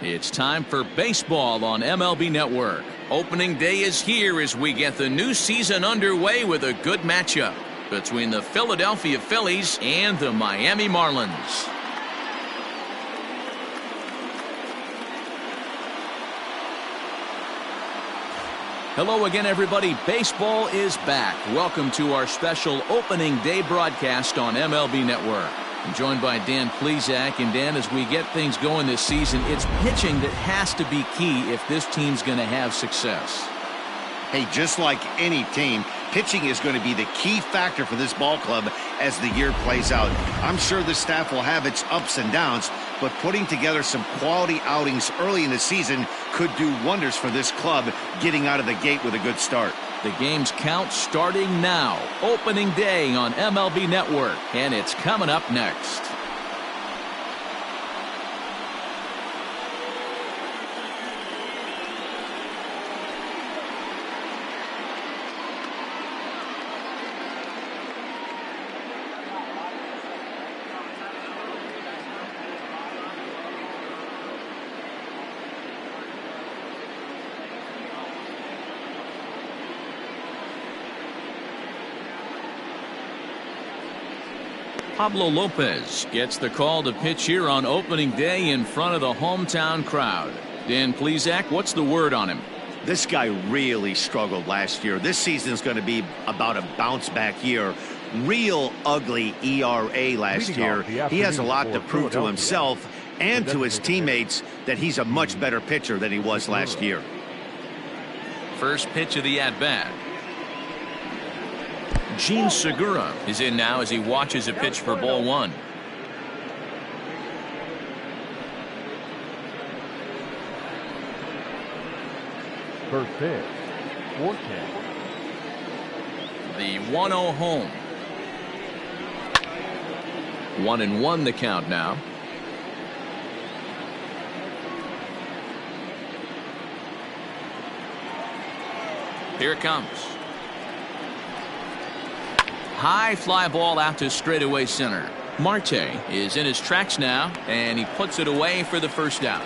It's time for baseball on MLB Network. Opening day is here as we get the new season underway with a good matchup between the Philadelphia Phillies and the Miami Marlins. Hello again, everybody. Baseball is back. Welcome to our special opening day broadcast on MLB Network. I'm joined by Dan Plesac. And Dan, as we get things going this season, it's pitching that has to be key if this team's going to have success. Hey, just like any team, pitching is going to be the key factor for this ball club as the year plays out. I'm sure the staff will have its ups and downs, but putting together some quality outings early in the season could do wonders for this club getting out of the gate with a good start. The game's count starting now. Opening day on MLB Network, and it's coming up next. Pablo Lopez gets the call to pitch here on opening day in front of the hometown crowd. Dan Plesac, what's the word on him? This guy really struggled last year. This season is going to be about a bounce back year. Real ugly ERA last year. He has a lot to prove to himself and to his teammates that he's a much better pitcher than he was last year. First pitch of the at-bat. Gene Segura is in now as he watches a pitch for ball one. First pitch, 4-10. The 1-0 home. 1-1 the count now. Here it comes. High fly ball out to straightaway center. Marte is in his tracks now, and he puts it away for the first out.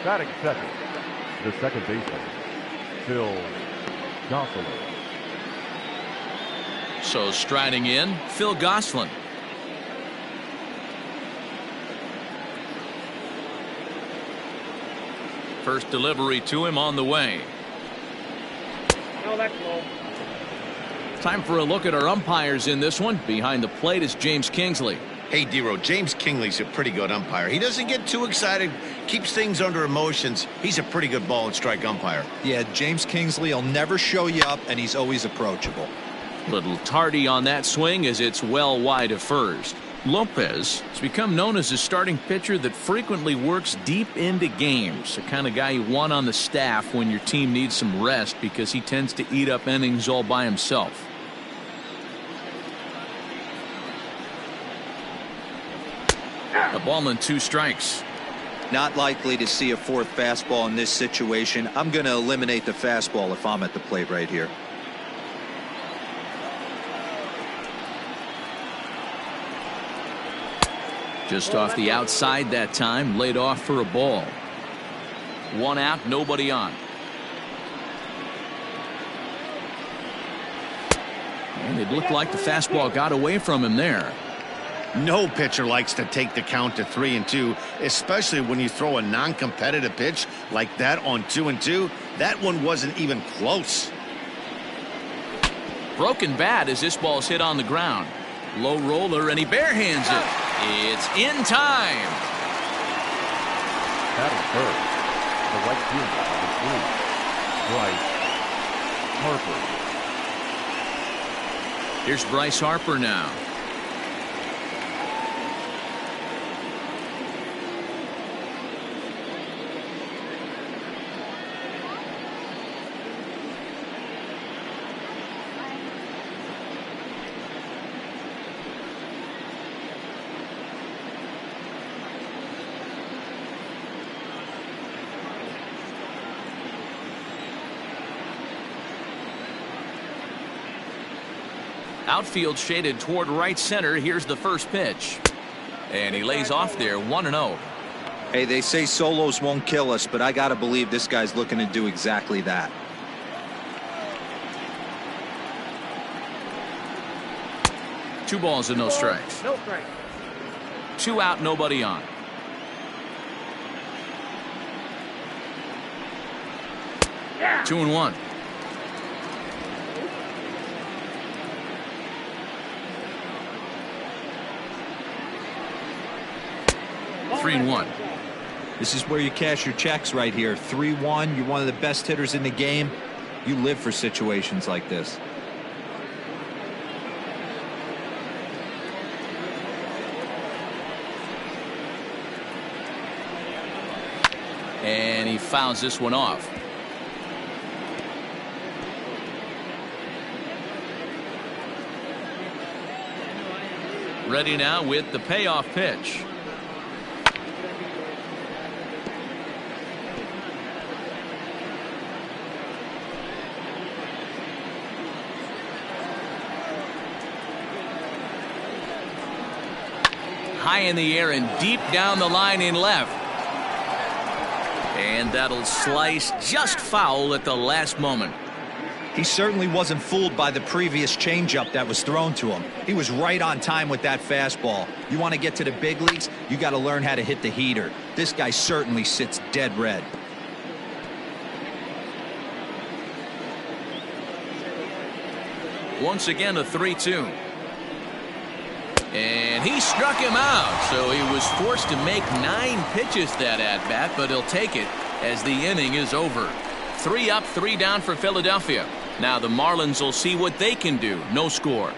Batting second, the second baseman, Phil Gosselin. So striding in, Phil Gosselin. First delivery to him on the way. Oh, that's low. Time for a look at our umpires in this one. Behind the plate is James Kingsley. Hey, D-Row, James Kingley's a pretty good umpire. He doesn't get too excited, keeps things under emotions. He's a pretty good ball and strike umpire. Yeah, James Kingsley will never show you up, and he's always approachable. Little tardy on that swing as it's well wide of first. Lopez has become known as a starting pitcher that frequently works deep into games. The kind of guy you want on the staff when your team needs some rest because he tends to eat up innings all by himself. A ball and 2 strikes. Not likely to see a fourth fastball in this situation. I'm going to eliminate the fastball if I'm at the plate right here. Just off the outside that time, laid off for a ball. 1 out, nobody on. And it looked like the fastball got away from him there. No pitcher likes to take the count to 3-2, especially when you throw a non-competitive pitch like that on 2-2. That one wasn't even close. Broken bat as this ball's hit on the ground. Low roller, and he barehands it. It's in time. Batting first, the right fielder, Bryce Harper. Here's Bryce Harper now. Outfield shaded toward right center. Here's the first pitch. And he lays off there, 1-0. Hey, they say solos won't kill us, but I got to believe this guy's looking to do exactly that. Two balls and no strikes. No strikes. 2 out, nobody on. Yeah. 2-1. Ball 3-1. This is where you cash your checks right here. 3-1. You're one of the best hitters in the game. You live for situations like this. And he fouls this one off. Ready now with the payoff pitch. High in the air and deep down the line in left. And that'll slice just foul at the last moment. He certainly wasn't fooled by the previous changeup that was thrown to him. He was right on time with that fastball. You want to get to the big leagues, you got to learn how to hit the heater. This guy certainly sits dead red. Once again, a 3-2. And he struck him out, so he was forced to make 9 pitches that at-bat, but he'll take it as the inning is over. 3 up, 3 down for Philadelphia. Now the Marlins will see what they can do. No score.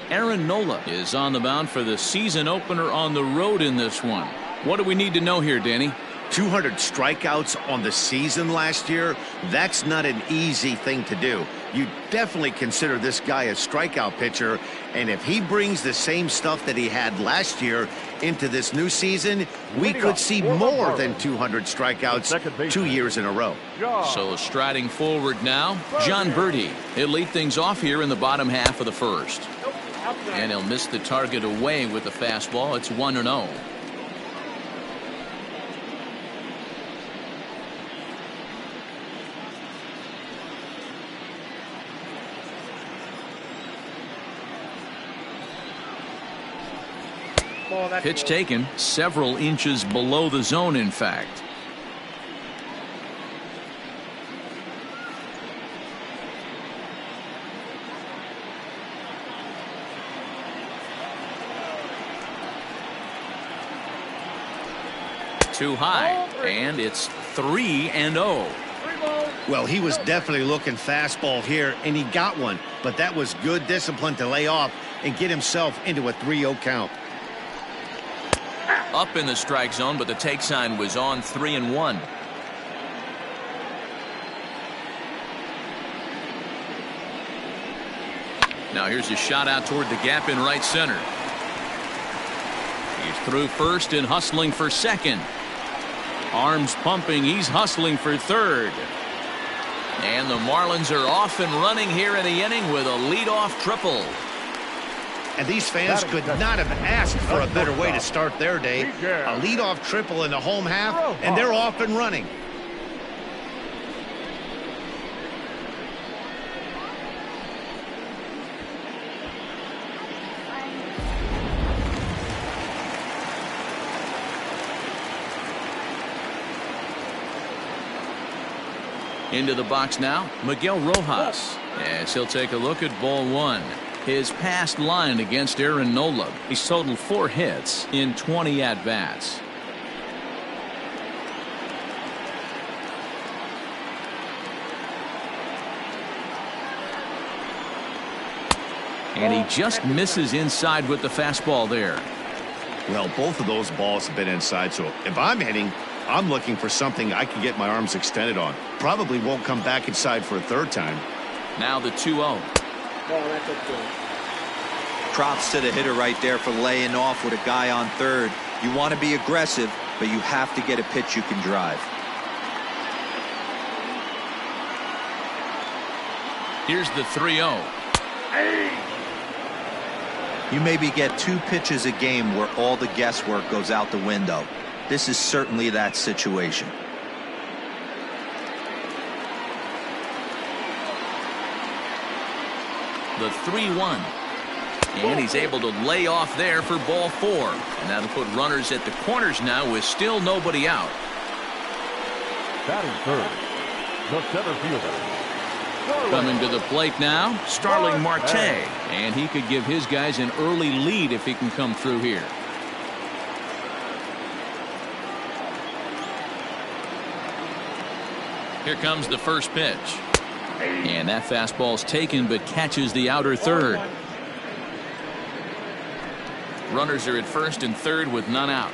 Aaron Nola is on the mound for the season opener on the road in this one. What do we need to know here, Danny? 200 strikeouts on the season last year. That's not an easy thing to do. You definitely consider this guy a strikeout pitcher, and if he brings the same stuff that he had last year into this new season, we could see more than 200 strikeouts 2 years in a row. So striding forward now, John Birdie. He'll lead things off here in the bottom half of the first. And he'll miss the target away with the fastball. It's 1-0. Pitch taken several inches below the zone, in fact. Too high, and it's 3-0. Well, he was definitely looking fastball here, and he got one, but that was good discipline to lay off and get himself into a 3-0 count. Up in the strike zone, but the take sign was on. 3-1. Now here's a shot out toward the gap in right center. He's through first and hustling for second. Arms pumping. He's hustling for third. And the Marlins are off and running here in the inning with a leadoff triple. And these fans could not have asked for a better way to start their day. A leadoff triple in the home half, and they're off and running. Into the box now, Miguel Rojas. As he'll take a look at ball 1. His past line against Aaron Nola. He's totaled 4 hits in 20 at-bats. And he just misses inside with the fastball there. Well, both of those balls have been inside, so if I'm hitting, I'm looking for something I can get my arms extended on. Probably won't come back inside for a third time. Now the 2-0. Props to the hitter right there for laying off with a guy on third. You want to be aggressive, but you have to get a pitch you can drive. Here's the 3-0. You maybe get 2 pitches a game where all the guesswork goes out the window. This is certainly that situation. The 3-1. And he's able to lay off there for ball 4. And that'll put runners at the corners now with still nobody out. Batting third, the center fielder. Coming to the plate now, Starling Marte. And he could give his guys an early lead if he can come through here. Here comes the first pitch. And that fastball's taken but catches the outer third. Runners are at first and third with none out.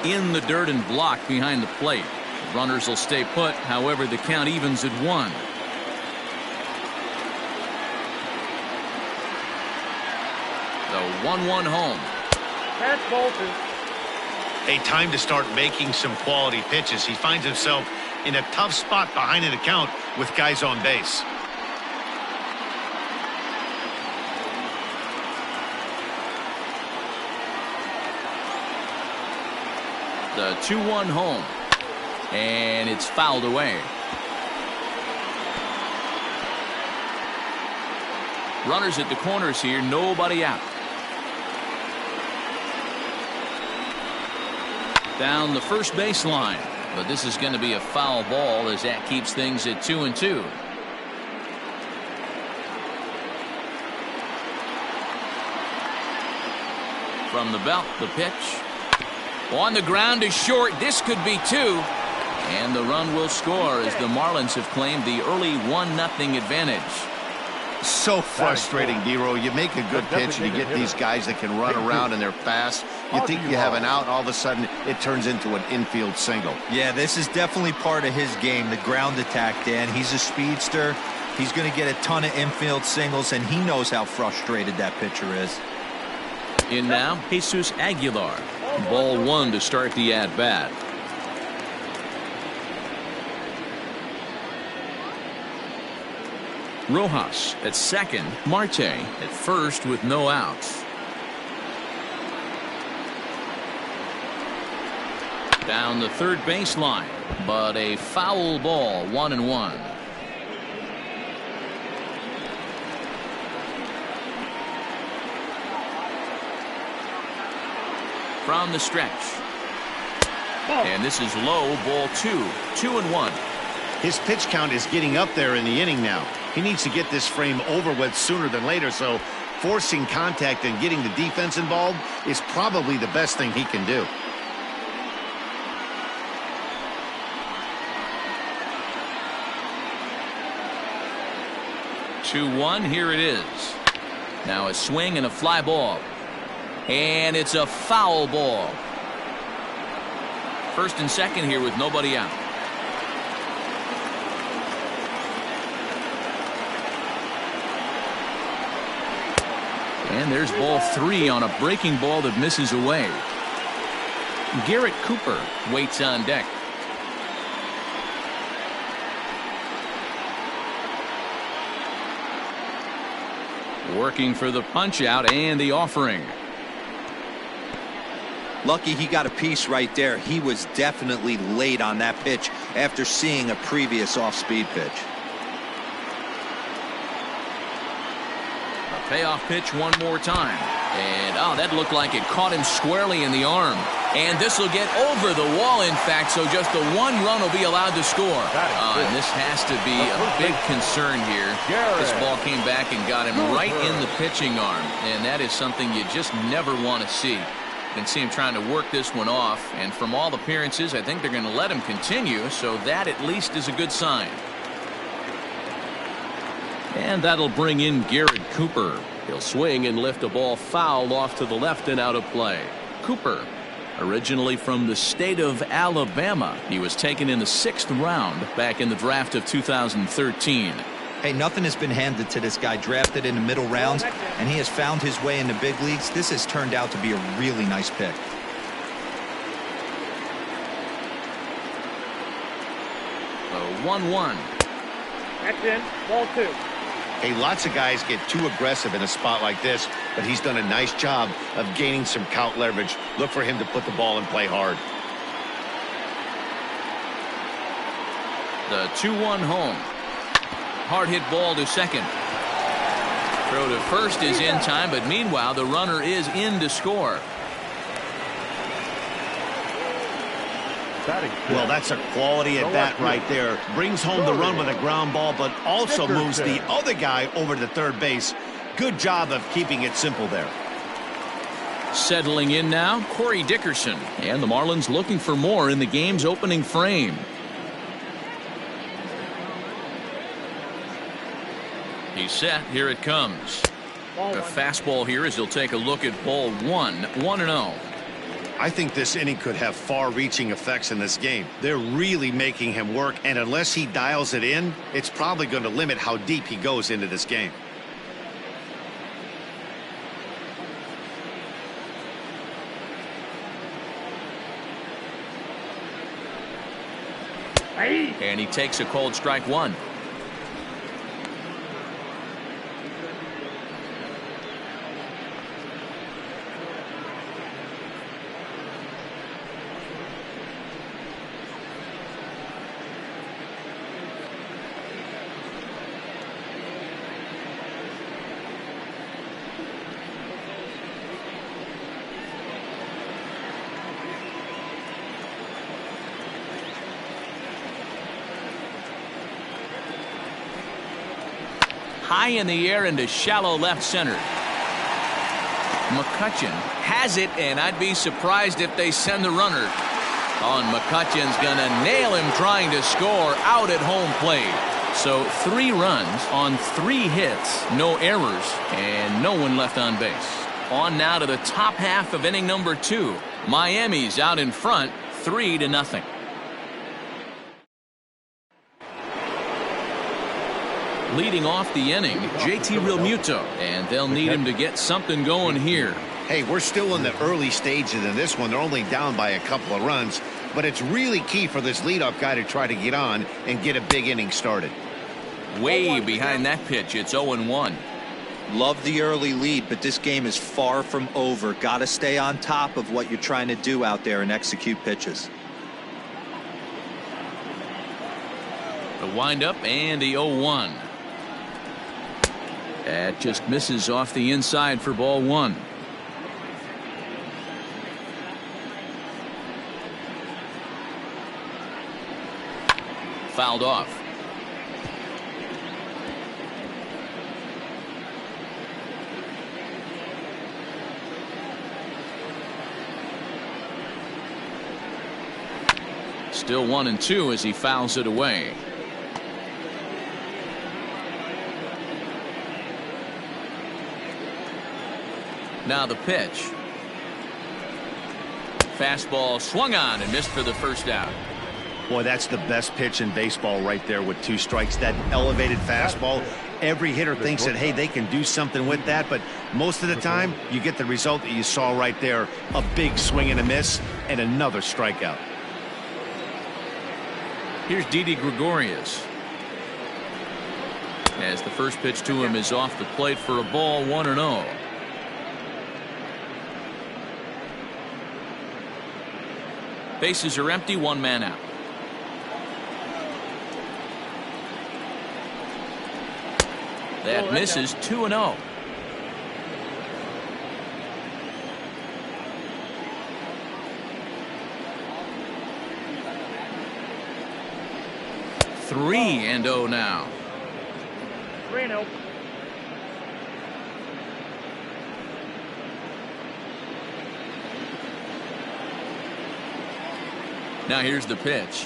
In the dirt and blocked behind the plate. Runners will stay put. However, the count evens at 1. The 1-1 home. That's Bolton. A time to start making some quality pitches. He finds himself in a tough spot behind an account with guys on base. The 2-1 home. And it's fouled away. Runners at the corners here, nobody out. Down the first baseline. But this is going to be a foul ball as that keeps things at 2-2. From the belt, the pitch. On the ground is short. This could be 2. And the run will score as the Marlins have claimed the early 1-0 advantage. So frustrating, D-Row. You make a good pitch and you get these guys that can run around and they're fast. You think you have an out, and all of a sudden it turns into an infield single. Yeah, this is definitely part of his game, the ground attack, Dan. He's a speedster. He's going to get a ton of infield singles, and he knows how frustrated that pitcher is. In now, Jesus Aguilar. Ball 1 to start the at-bat. Rojas at second. Marte at first with no outs. Down the third baseline, but a foul ball, 1-1. From the stretch. And this is low, ball 2. 2-1. His pitch count is getting up there in the inning now. He needs to get this frame over with sooner than later, so forcing contact and getting the defense involved is probably the best thing he can do. Two-one, here it is. Now a swing and a fly ball. And it's a foul ball. First and second here with nobody out. And there's ball 3 on a breaking ball that misses away. Garrett Cooper waits on deck. Working for the punch out and the offering. Lucky he got a piece right there. He was definitely late on that pitch after seeing a previous off-speed pitch. A payoff pitch one more time. And, oh, that looked like it caught him squarely in the arm. And this will get over the wall, in fact, so just the one run will be allowed to score. And this has to be a big concern here. This ball came back and got him right in the pitching arm. And that is something you just never want to see. You can see him trying to work this one off. And from all appearances, I think they're going to let him continue. So that at least is a good sign. And that'll bring in Garrett Cooper. He'll swing and lift a ball foul off to the left and out of play. Cooper, originally from the state of Alabama. He was taken in the 6th round back in the draft of 2013. Hey, nothing has been handed to this guy. Drafted in the middle rounds, and he has found his way in the big leagues. This has turned out to be a really nice pick. 1-1. That's in. Ball 2. Hey, lots of guys get too aggressive in a spot like this, but he's done a nice job of gaining some count leverage. Look for him to put the ball in play hard. The 2-1 home. Hard hit ball to second. Throw to first is in time, but meanwhile the runner is in to score. Well, that's a quality at bat right there. Brings home the run with a ground ball, but also moves the other guy over to third base. Good job of keeping it simple there. Settling in now, Corey Dickerson. And the Marlins looking for more in the game's opening frame. He's set. Here it comes. A fastball here as he'll take a look at ball 1. 1-0. I think this inning could have far-reaching effects in this game. They're really making him work, and unless he dials it in, it's probably going to limit how deep he goes into this game. And he takes a cold strike 1. High in the air into shallow left center. McCutchen has it, and I'd be surprised if they send the runner. And McCutchen's gonna nail him trying to score out at home plate. So 3 runs on 3 hits, no errors, and no one left on base. On now to the top half of inning number 2. Miami's out in front, 3-0. Leading off the inning, JT Realmuto, and they'll need him to get something going here. Hey, we're still in the early stages of this one. They're only down by a couple of runs, but it's really key for this leadoff guy to try to get on and get a big inning started. Way behind that pitch, it's 0-1. Love the early lead, but this game is far from over. Got to stay on top of what you're trying to do out there and execute pitches. The windup and the 0-1. That just misses off the inside for ball 1. Fouled off. Still 1-2 as he fouls it away. Now the pitch. Fastball swung on and missed for the first out. Boy, that's the best pitch in baseball right there with 2 strikes. That elevated fastball. Every hitter thinks that, hey, they can do something with that, but most of the time you get the result that you saw right there. A big swing and a miss and another strikeout. Here's Didi Gregorius. As the first pitch to him is off the plate for a ball, 1-0. Bases are empty, 1 man out. That misses, 2-0. Three and 0 now. 3-0. Now here's the pitch.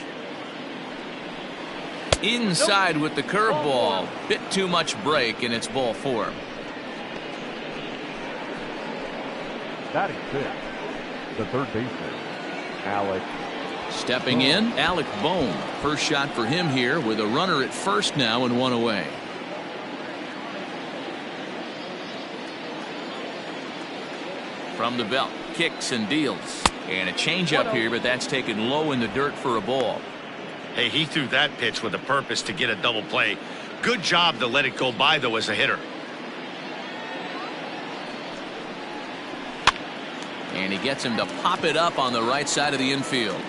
Inside with the curveball. Bit too much break, and it's ball 4. Batting 6, the third baseman, Alec. Stepping in, Alec Bohm. First shot for him here with a runner at first now and 1 away. From the belt, kicks and deals. And a changeup here, but that's taken low in the dirt for a ball. Hey, he threw that pitch with a purpose to get a double play. Good job to let it go by, though, as a hitter. And he gets him to pop it up on the right side of the infield.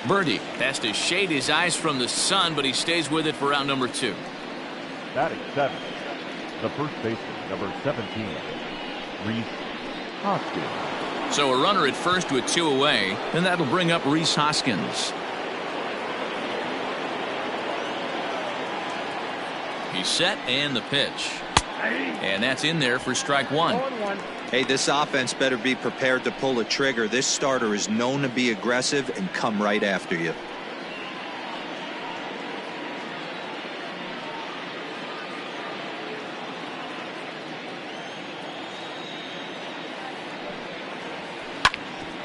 Birdie has to shade his eyes from the sun, but he stays with it for round number 2. Batting 7th, the first baseman, number 17, Rhys Hoskins. So a runner at first with 2 away, and that'll bring up Rhys Hoskins. He's set, and the pitch. And that's in there for strike 1. 0-1. Hey, this offense better be prepared to pull a trigger. This starter is known to be aggressive and come right after you.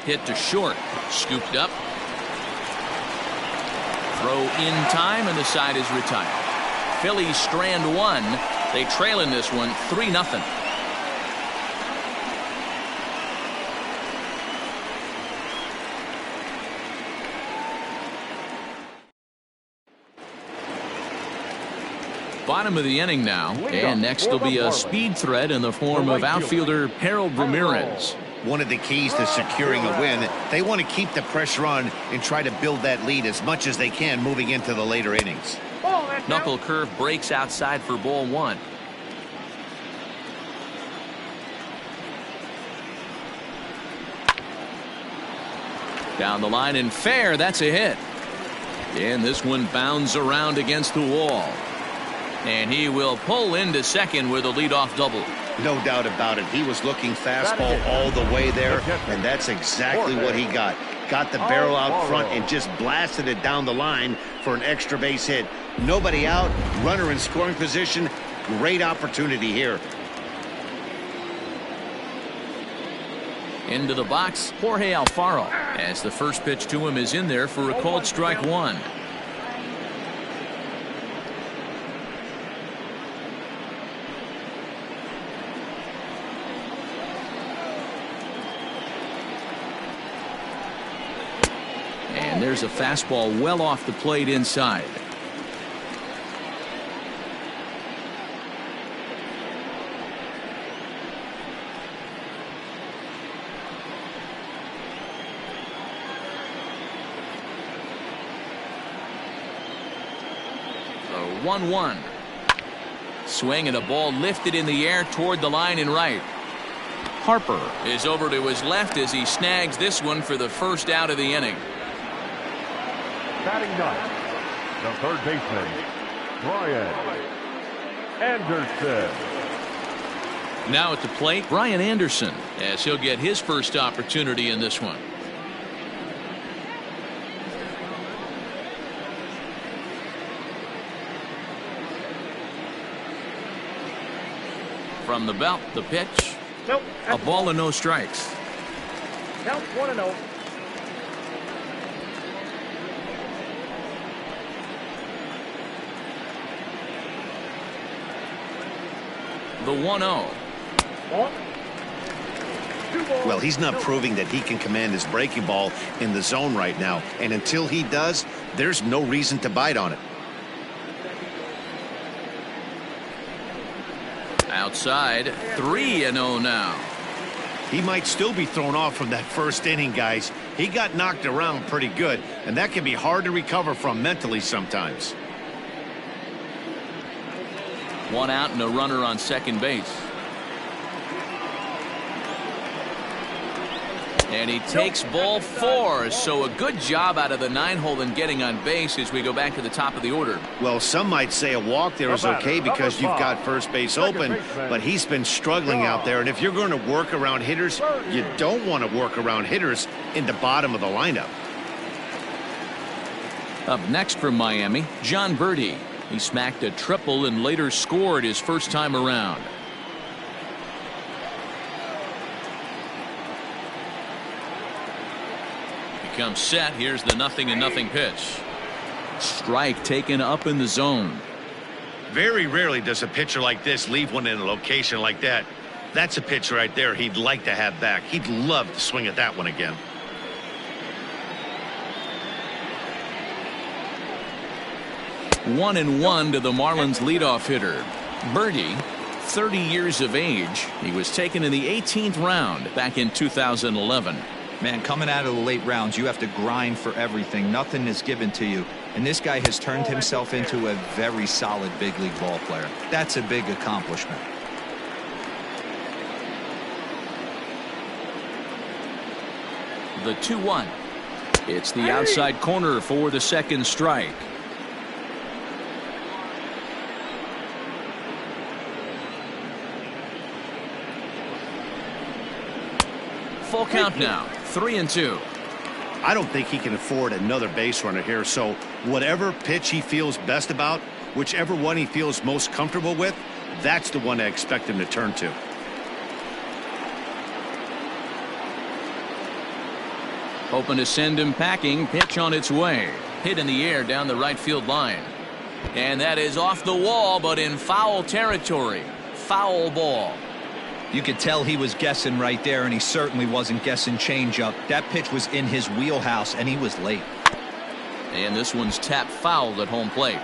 Hit to short. Scooped up. Throw in time, and the side is retired. Phillies strand 1. They trail in this one 3-0. Bottom of the inning now, and next will be a speed threat in the form of outfielder Harold Ramirez. One of the keys to securing a win, they want to keep the pressure on and try to build that lead as much as they can moving into the later innings. Ball, that's Knuckle out. curve breaks outside for ball 1. Down the line and fair, that's a hit. And this one bounds around against the wall. And he will pull into second with a leadoff double. No doubt about it. He was looking fastball all the way there, and that's exactly what he got. Got the barrel out front and just blasted it down the line for an extra base hit. Nobody out, runner in scoring position. Great opportunity here. Into the box, Jorge Alfaro, as the first pitch to him is in there for a called strike 1. And there's a fastball well off the plate inside. The 1-1. Swing and a ball lifted in the air toward the line and right. Harper is over to his left as he snags this one for the first out of the inning. Batting 9th, the third baseman, Brian Anderson. Now at the plate, Brian Anderson, as he'll get his first opportunity in this one. From the belt, the pitch. Nope. A ball and no strikes. Count 1-0. The 1-0. Ball. 2 balls. Well, he's not proving that he can command his breaking ball in the zone right now. And until he does, there's no reason to bite on it. Outside, 3-0 now. He might still be thrown off from that first inning, guys. He got knocked around pretty good, and that can be hard to recover from mentally sometimes. 1 out and a runner on second base. And he takes ball 4, so a good job out of the 9-hole in getting on base as we go back to the top of the order. Well, some might say a walk there is okay because you've got first base open, but he's been struggling out there, and if you're going to work around hitters, you don't want to work around hitters in the bottom of the lineup. Up next from Miami, John Birdie. He smacked a triple and later scored his first time around. Comes set. Here's the 0-0 pitch. Strike taken up in the zone. Very rarely does a pitcher like this leave one in a location like that. That's a pitch right there he'd like to have back. He'd love to swing at that one again. 1-1 to the Marlins leadoff hitter. Birdie, 30 years of age. He was taken in the 18th round back in 2011. Man, coming out of the late rounds, you have to grind for everything. Nothing is given to you. And this guy has turned himself into a very solid big league ball player. That's a big accomplishment. The 2-1. It's the outside corner for the second strike. Full count now. 3-2. I don't think he can afford another base runner here, so whatever pitch he feels best about, whichever one he feels most comfortable with, that's the one I expect him to turn to. Hoping to send him packing. Pitch on its way. Hit in the air down the right field line. And that is off the wall, but in foul territory. Foul ball. You could tell he was guessing right there, and he certainly wasn't guessing changeup. That pitch was in his wheelhouse, and he was late. And this one's tapped foul at home plate.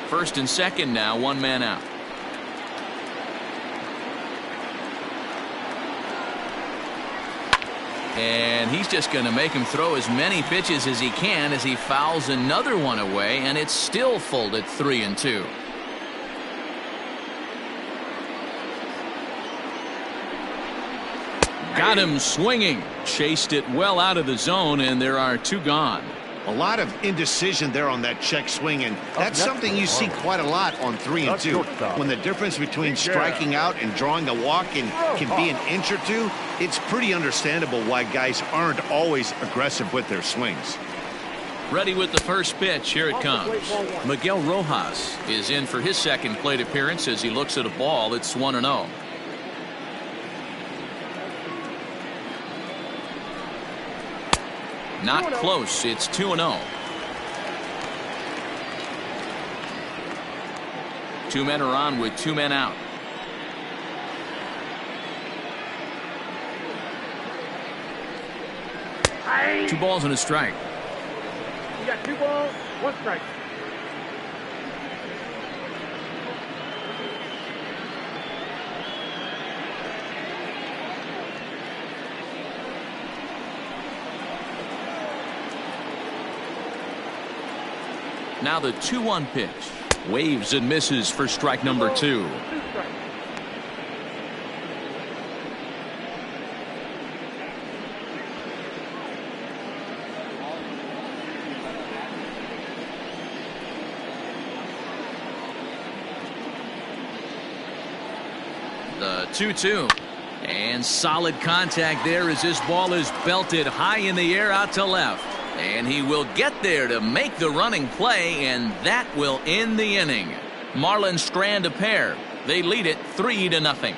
First and second now, one man out. And he's just going to make him throw as many pitches as he can as he fouls another one away, and it's still full at 3-2. Got him swinging. Chased it well out of the zone, and there are two gone. A lot of indecision there on that check swing, and that's something you see quite a lot on 3-2. When the difference between striking out and drawing a walk can be an inch or two, it's pretty understandable why guys aren't always aggressive with their swings. Ready with the first pitch. Here it comes. Miguel Rojas is in for his second plate appearance as he looks at a ball. It's 1-0. Not close. It's 2-0. Two men are on with two men out. Two balls and a strike. You got 2 balls, 1 strike. Now the 2-1 pitch. Waves and misses for strike number 2. The 2-2. And solid contact there as this ball is belted high in the air out to left. And he will get there to make the running play, and that will end the inning. Marlins strand a pair. They lead it 3-0.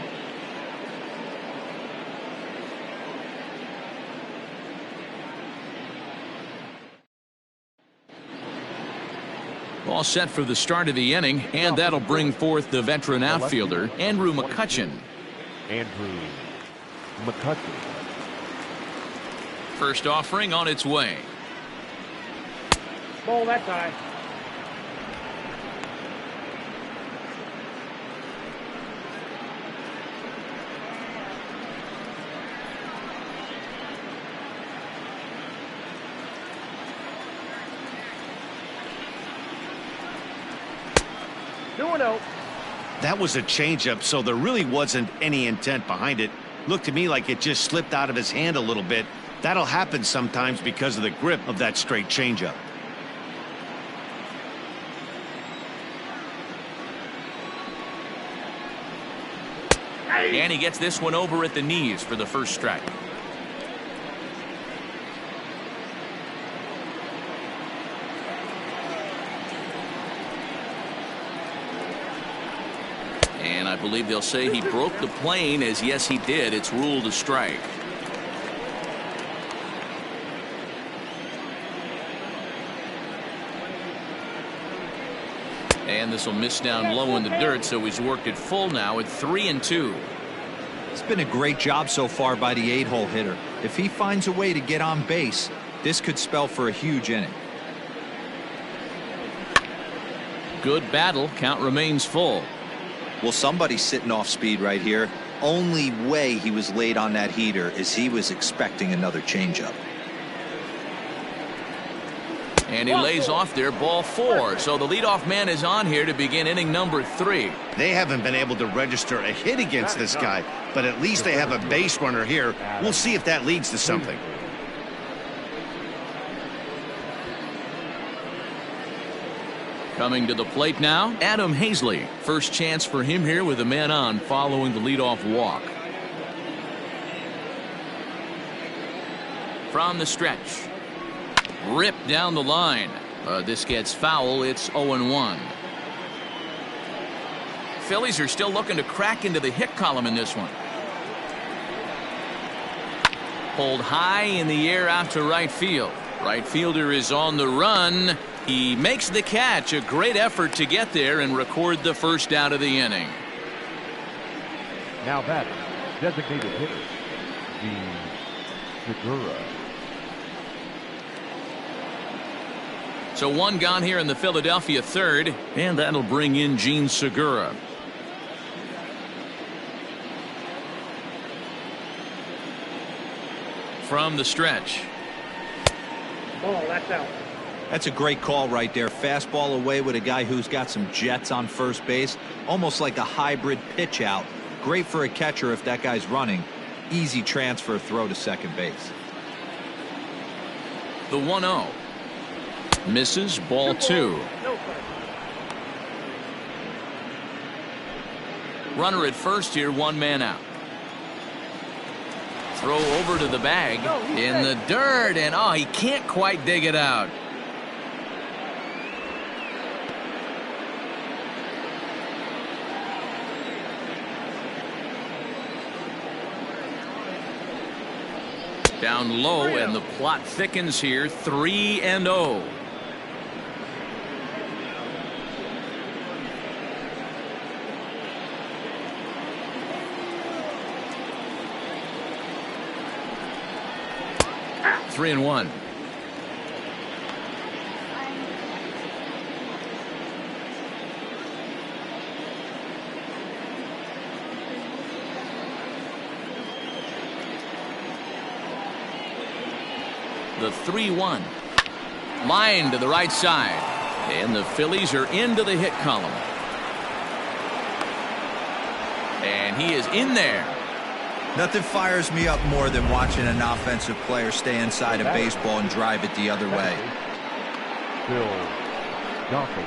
All set for the start of the inning, and that'll bring forth the veteran outfielder, Andrew McCutchen. Andrew McCutchen. First offering on its way. Ball that time. That was a changeup, so there really wasn't any intent behind it. Looked to me like it just slipped out of his hand a little bit. That'll happen sometimes because of the grip of that straight changeup. And he gets this one over at the knees for the first strike. And I believe they'll say he broke the plane, as yes he did. It's ruled a strike. And this will miss down low in the dirt, so he's worked it full now at 3-2. It's been a great job so far by the 8-hole hitter. If he finds a way to get on base, this could spell for a huge inning. Good battle. Count remains full. Well, somebody's sitting off speed right here. Only way he was late on that heater is he was expecting another changeup. And he lays off there, ball 4. So the leadoff man is on here to begin inning number 3. They haven't been able to register a hit against this guy, but at least they have a base runner here. We'll see if that leads to something. Coming to the plate now, Adam Hazley. First chance for him here with a man on following the leadoff walk. From the stretch. Ripped down the line. This gets foul. It's 0-1. Phillies are still looking to crack into the hit column in this one. Pulled high in the air out to right field. Right fielder is on the run. He makes the catch. A great effort to get there and record the first out of the inning. Now batting, designated hitter, the Segura. So one gone here in the Philadelphia third, and that'll bring in Gene Segura. From the stretch. Ball, that's out. That's a great call right there. Fastball away with a guy who's got some jets on first base. Almost like a hybrid pitch out. Great for a catcher if that guy's running. Easy transfer throw to second base. The 1-0. Misses, ball 2. Runner at first here, one man out. Throw over to the bag in the dirt, and he can't quite dig it out. Down low, and the plot thickens here. 3-0. Three and one. The 3-1. Line to the right side. And the Phillies are into the hit column. And he is in there. Nothing fires me up more than watching an offensive player stay inside a baseball and drive it the other way. Phil Johnson.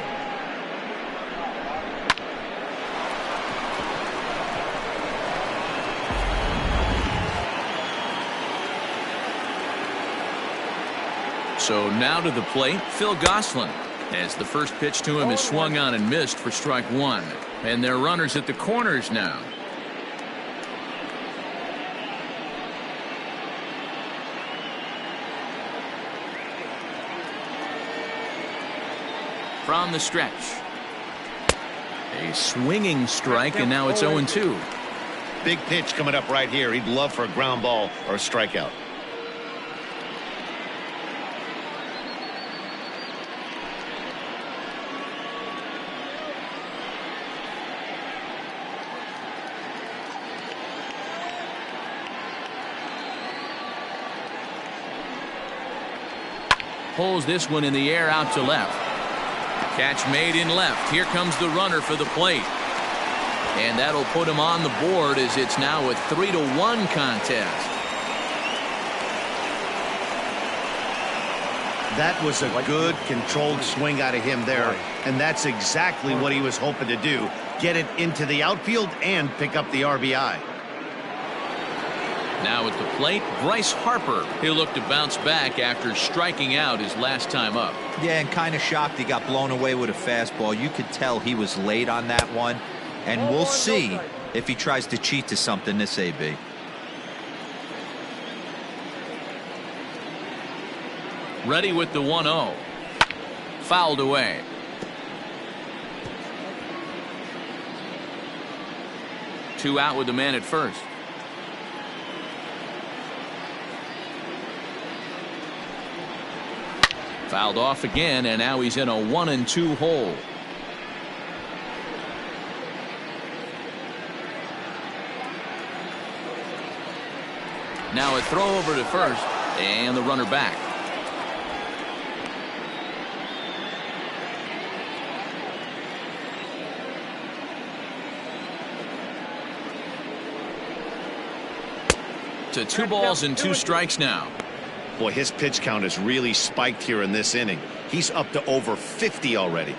So now to the plate, Phil Gosselin, as the first pitch to him is swung on and missed for strike 1. And they're runners at the corners now. From the stretch. A swinging strike, and now it's 0-2. Big pitch coming up right here. He'd love for a ground ball or a strikeout. Pulls this one in the air out to left. Catch made in left. Here comes the runner for the plate. And that'll put him on the board as it's now a 3-1 contest. That was a good controlled swing out of him there. And that's exactly what he was hoping to do. Get it into the outfield and pick up the RBI. Now at the plate, Bryce Harper. He'll look to bounce back after striking out his last time up. Yeah, and kind of shocked he got blown away with a fastball. You could tell he was late on that one. And we'll see if he tries to cheat to something this AB. Ready with the 1-0. Fouled away. Two out with the man at first. Fouled off again, and now he's in a 1-2 hole. Now a throw over to first, and the runner back. To 2 balls and 2 strikes now. Boy, his pitch count is really spiked here in this inning. He's up to over 50 already.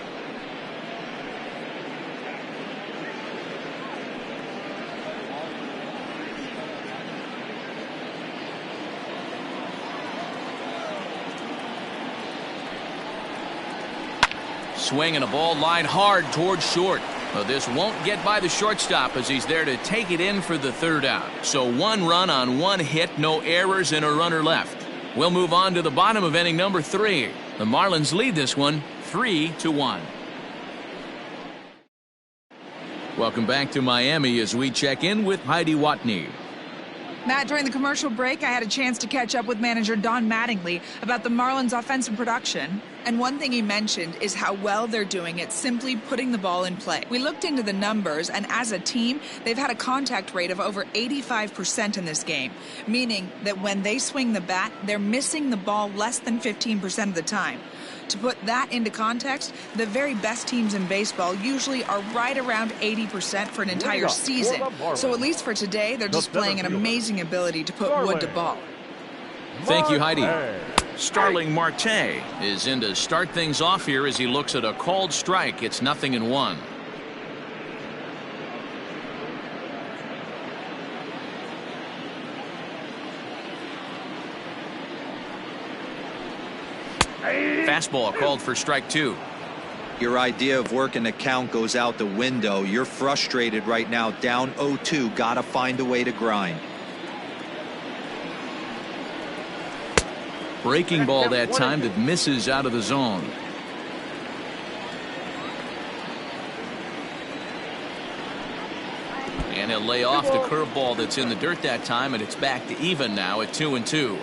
Swing and a ball lined hard towards short. But this won't get by the shortstop as he's there to take it in for the 3rd out. So 1 run on 1 hit, no errors, and a runner left. We'll move on to the bottom of inning number 3. The Marlins lead this one 3-1. Welcome back to Miami as we check in with Heidi Watney. Matt, during the commercial break, I had a chance to catch up with manager Don Mattingly about the Marlins' offensive production. And one thing he mentioned is how well they're doing at simply putting the ball in play. We looked into the numbers, and as a team, they've had a contact rate of over 85% in this game, meaning that when they swing the bat, they're missing the ball less than 15% of the time. To put that into context, the very best teams in baseball usually are right around 80% for an entire season. So at least for today, they're displaying an amazing ability to put wood to ball. Thank you, Heidi. Starling Marte is in to start things off here as he looks at a called strike. It's 0-1. Fastball called for strike 2. Your idea of working the count goes out the window. You're frustrated right now, down 0-2. Gotta find a way to grind. Breaking ball that time that misses out of the zone. And he'll lay off the curveball that's in the dirt that time, and it's back to even now at 2-2.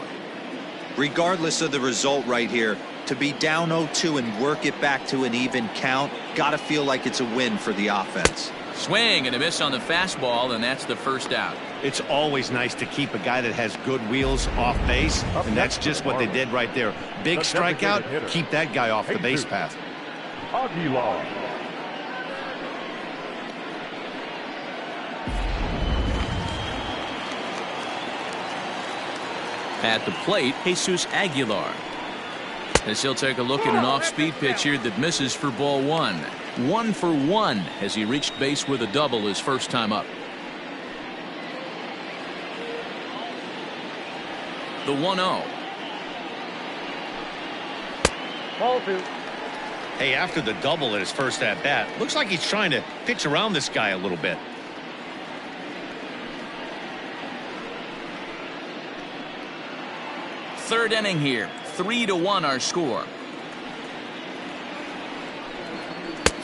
Regardless of the result right here, to be down 0-2 and work it back to an even count, gotta feel like it's a win for the offense. Swing and a miss on the fastball, and that's the 1st out. It's always nice to keep a guy that has good wheels off base, and that's just what they did right there. Big strikeout, keep that guy off the base path. Aguilar. At the plate, Jesus Aguilar. As he'll take a look at an off-speed pitch here that misses for ball 1. 1 for 1 as he reached base with a double his first time up. The 1-0. Ball 2. Hey, after the double at his first at-bat, looks like he's trying to pitch around this guy a little bit. Third inning here. 3-1 our score.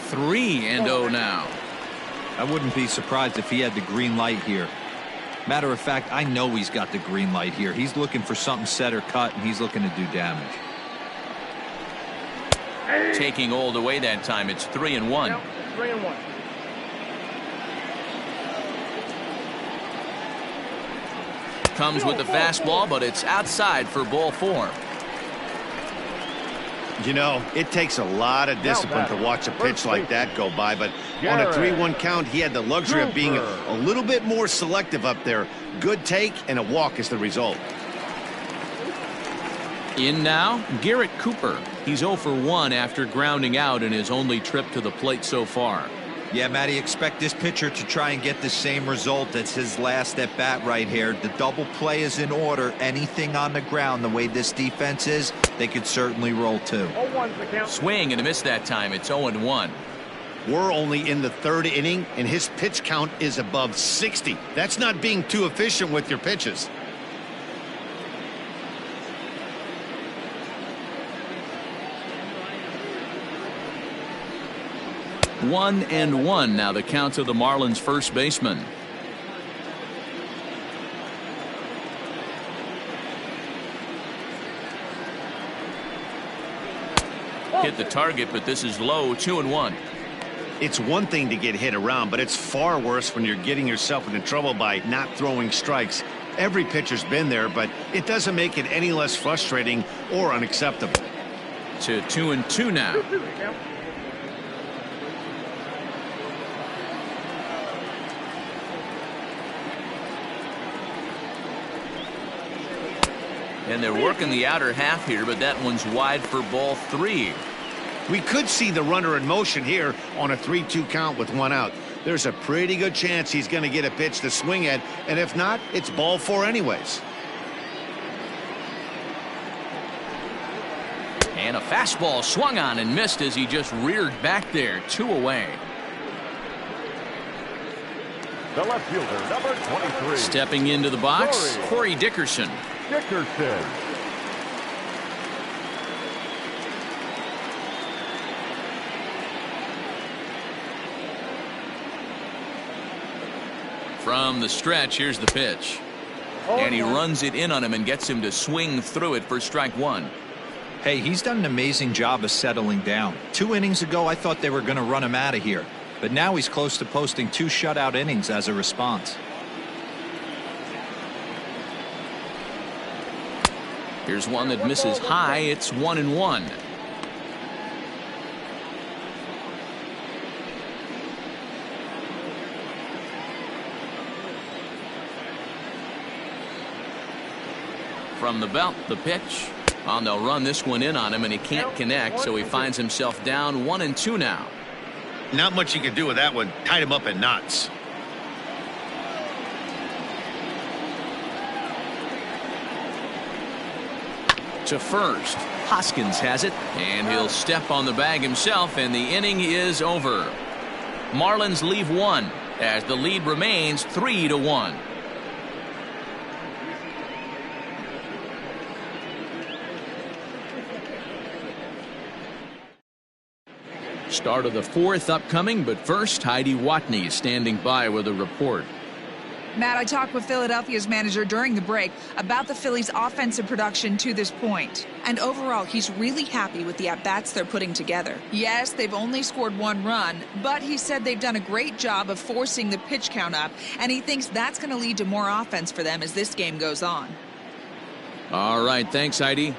3-0 now. I wouldn't be surprised if he had the green light here. Matter of fact, I know he's got the green light here. He's looking for something set or cut, and he's looking to do damage. Taking Old away that time. It's 3-1. Yep, 3-1. Comes with the fastball, but it's outside for ball 4. You know, it takes a lot of discipline to watch a pitch like that go by, but on a 3-1 count, he had the luxury of being a little bit more selective up there. Good take and a walk is the result. In now, Garrett Cooper. He's 0 for 1 after grounding out in his only trip to the plate so far. Yeah, Matty, expect this pitcher to try and get the same result as his last at bat right here. The double play is in order. Anything on the ground, the way this defense is, they could certainly roll too. 0-1's the count. Swing and a miss that time. It's 0-1. We're only in the 3rd inning, and his pitch count is above 60. That's not being too efficient with your pitches. 1-1 now the count to the Marlins first baseman. Hit the target, but this is low. 2-1. It's one thing to get hit around, but it's far worse when you're getting yourself into trouble by not throwing strikes. Every pitcher's been there, but it doesn't make it any less frustrating or unacceptable. To 2-2 now. And they're working the outer half here, but that one's wide for ball 3. We could see the runner in motion here on a 3-2 count with 1 out. There's a pretty good chance he's going to get a pitch to swing at, and if not, it's ball 4 anyways. And a fastball swung on and missed as he just reared back there. 2 away. The left fielder, number 23. Stepping into the box, Corey Dickerson. Dickerson. From the stretch, here's the pitch. And he runs it in on him and gets him to swing through it for strike 1. Hey, he's done an amazing job of settling down. 2 innings ago, I thought they were going to run him out of here. But now he's close to posting 2 shutout innings as a response. Here's one that misses high. It's 1-1. From the belt, the pitch. Well, they'll run this one in on him, and he can't connect, so he finds himself down 1-2 now. Not much you can do with that one. Tied him up in knots. To first, Hoskins has it, and he'll step on the bag himself, and the inning is over. Marlins leave 1 as the lead remains 3-1. Start of the 4th upcoming, but first, Heidi Watney standing by with a report. Matt, I talked with Philadelphia's manager during the break about the Phillies' offensive production to this point. And overall, he's really happy with the at-bats they're putting together. Yes, they've only scored 1 run, but he said they've done a great job of forcing the pitch count up, and he thinks that's going to lead to more offense for them as this game goes on. All right, thanks, Heidi.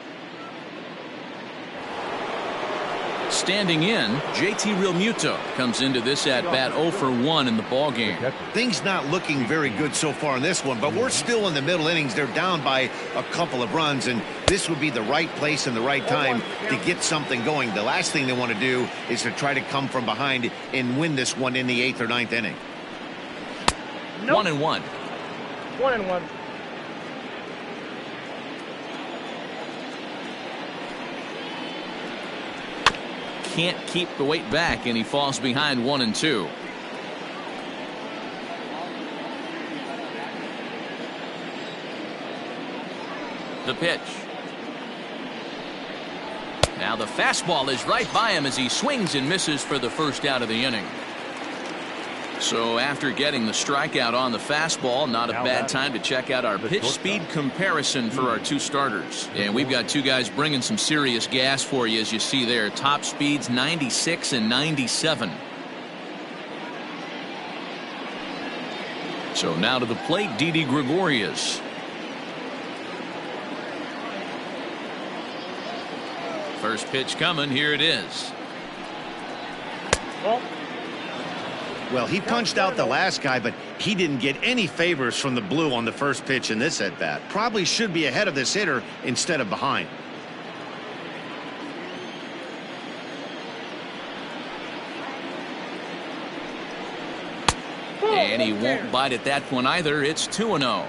Standing in, JT Realmuto comes into this at-bat 0 for 1 in the ballgame. Things not looking very good so far in this one, but we're still in the middle innings. They're down by a couple of runs, and this would be the right place and the right time to get something going. The last thing they want to do is to try to come from behind and win this one in the 8th or 9th inning. 1-1. 1-1. Can't keep the weight back, and he falls behind 1-2. The pitch. Now the fastball is right by him as he swings and misses for the first out of the inning. So after getting the strikeout on the fastball, not a bad time to check out our pitch speed comparison for our 2 starters. And we've got 2 guys bringing some serious gas for you, as you see there. Top speeds 96 and 97. So now to the plate, Didi Gregorius. First pitch coming. Here it is. Well, he punched out the last guy, but he didn't get any favors from the blue on the first pitch in this at-bat. Probably should be ahead of this hitter instead of behind. And he won't bite at that one either. It's 2-0.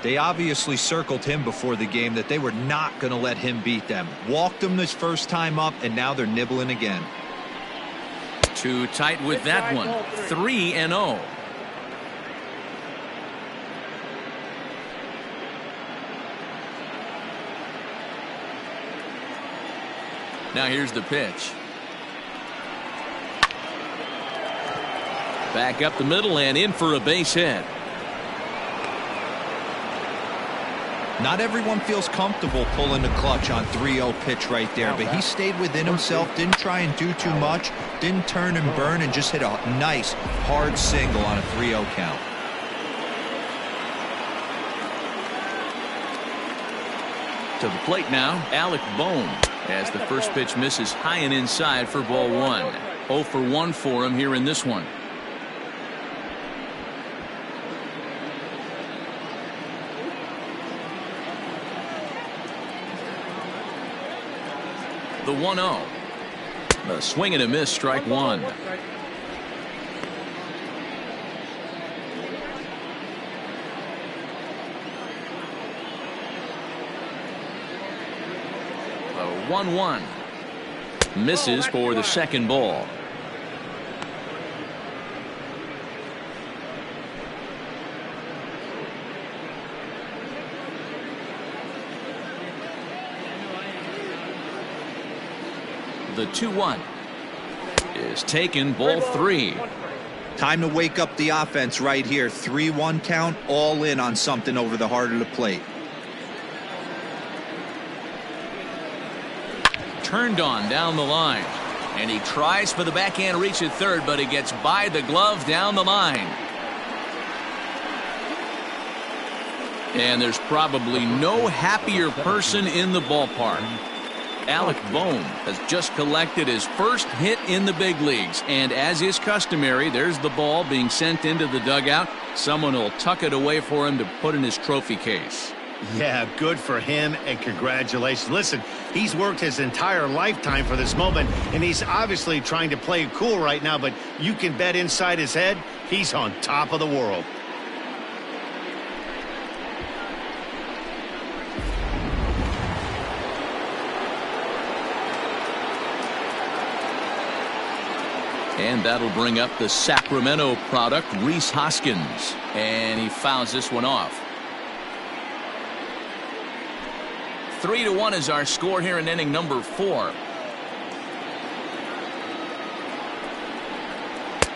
They obviously circled him before the game that they were not going to let him beat them. Walked him this first time up, and now they're nibbling again. Too tight with that one. 3-0. Now here's the pitch. Back up the middle and in for a base hit. Not everyone feels comfortable pulling the clutch on 3-0 pitch right there, but he stayed within himself, didn't try and do too much, didn't turn and burn, and just hit a nice hard single on a 3-0 count. To the plate now, Alec Bohm, as the first pitch misses high and inside for ball 1. 0 for 1 for him here in this one. The 1-0. A swing and a miss, strike 1. The 1-1. Misses for the second ball. The 2-1 is taken, ball 3. Time to wake up the offense right here. 3-1 count, all in on something over the heart of the plate. Turned on down the line, and he tries for the backhand reach at third, but it gets by the glove down the line. And there's probably no happier person in the ballpark. Alec Bohm has just collected his first hit in the big leagues, and as is customary, there's the ball being sent into the dugout. Someone will tuck it away for him to put in his trophy case. Yeah, good for him, and congratulations. Listen, he's worked his entire lifetime for this moment, and he's obviously trying to play it cool right now, but you can bet inside his head, he's on top of the world. And that'll bring up the Sacramento product, Rhys Hoskins. And he fouls this one off. 3-1 is our score here in inning number 4.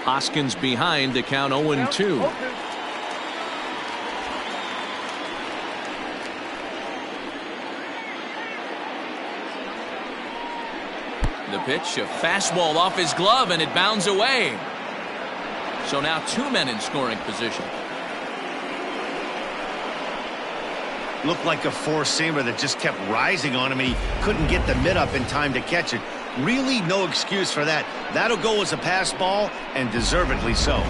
Hoskins behind to count 0-2. The pitch, a fastball off his glove, and it bounds away. So now 2 men in scoring position. Looked like a four-seamer that just kept rising on him, and he couldn't get the mid up in time to catch it. Really no excuse for that. That'll go as a pass ball, and deservedly so.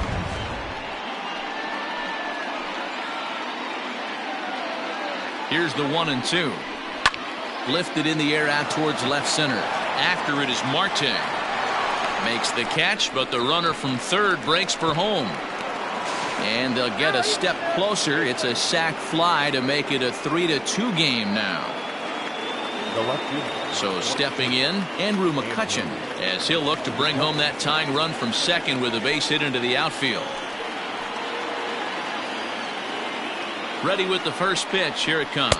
Here's the 1-2. Lifted in the air out towards left center. After it is Marte. Makes the catch, but the runner from third breaks for home. And they'll get a step closer. It's a sac fly to make it a 3-2 game now. So stepping in, Andrew McCutchen, as he'll look to bring home that tying run from second with a base hit into the outfield. Ready with the first pitch. Here it comes.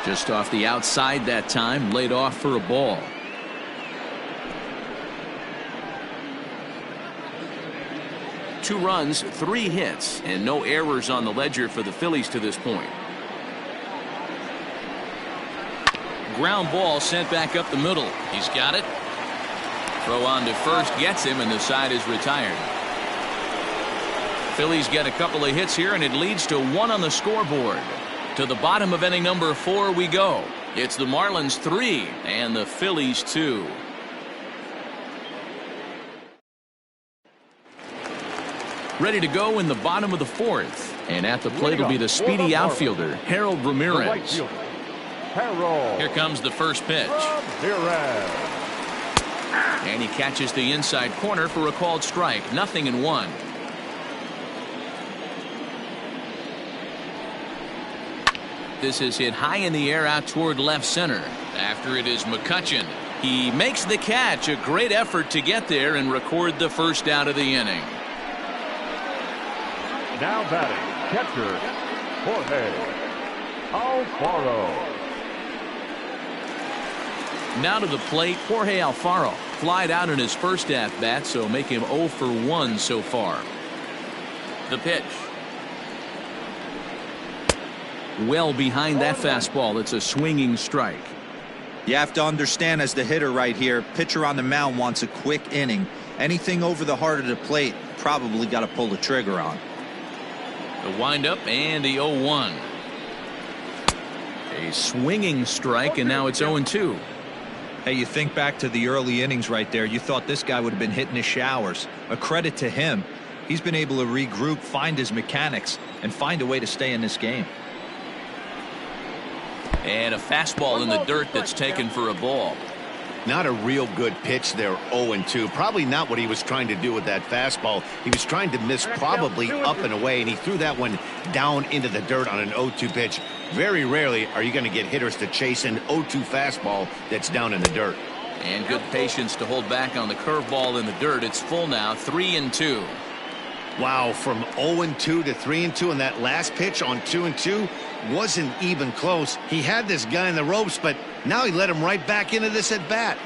Just off the outside that time, laid off for a ball. Two runs, 3 hits, and no errors on the ledger for the Phillies to this point. Ground ball sent back up the middle. He's got it. Throw on to first gets him, and the side is retired. Phillies get a couple of hits here, and it leads to 1 on the scoreboard. To the bottom of inning number 4 we go. It's the Marlins 3 and the Phillies 2. Ready to go in the bottom of the 4th. And at the plate will be the speedy outfielder, Harold Ramirez. Here comes the first pitch. And he catches the inside corner for a called strike. 0-1. This is hit high in the air out toward left center. After it is McCutchen. He makes the catch. A great effort to get there and record the first out of the inning. Now batting, catcher, Jorge Alfaro. Now to the plate, Jorge Alfaro. Flied out in his first at-bat, so make him 0 for 1 so far. The pitch. Well behind that fastball. It's a swinging strike. You have to understand, as the hitter right here, pitcher on the mound wants a quick inning. Anything over the heart of the plate, probably got to pull the trigger on. The windup and the 0-1. A swinging strike, and now it's 0-2. Hey, you think back to the early innings right there. You thought this guy would have been hitting his showers. A credit to him. He's been able to regroup, find his mechanics, and find a way to stay in this game. And a fastball in the dirt that's taken for a ball. Not a real good pitch there, 0-2. Probably not what he was trying to do with that fastball. He was trying to miss probably up and away, and he threw that one down into the dirt on an 0-2 pitch. Very rarely are you going to get hitters to chase an 0-2 fastball that's down in the dirt. And good patience to hold back on the curveball in the dirt. It's full now, 3-2. Wow, from 0-2 to 3-2, and that last pitch on 2-2 wasn't even close. He had this guy in the ropes, but now he let him right back into this at bat.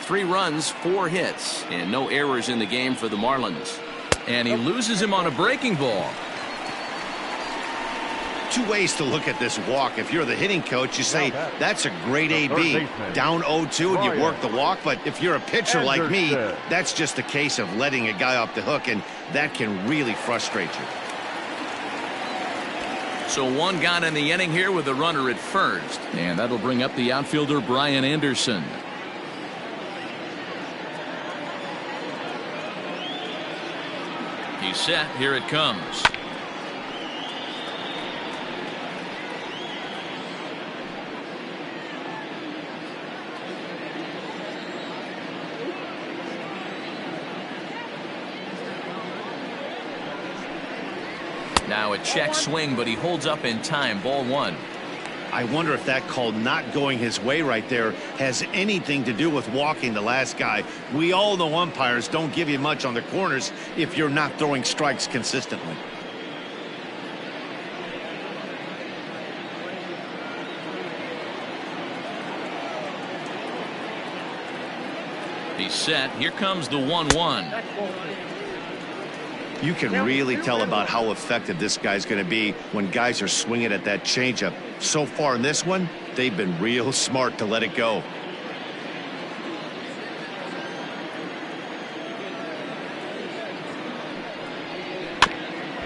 3 runs, 4 hits, and no errors in the game for the Marlins. And he loses him on a breaking ball. 2 ways to look at this walk. If you're the hitting coach, you say that's a great AB. Down 0-2 and you work the walk. But if you're a pitcher like me, that's just a case of letting a guy off the hook, and that can really frustrate you. So 1 gone in the inning here with a runner at first. And that'll bring up the outfielder Brian Anderson. He's set. Here it comes. Now a check swing, but he holds up in time. Ball 1. I wonder if that call not going his way right there has anything to do with walking the last guy. We all know umpires don't give you much on the corners if you're not throwing strikes consistently. He's set. Here comes the 1-1. You can really tell about how effective this guy's going to be when guys are swinging at that changeup. So far in this one, they've been real smart to let it go.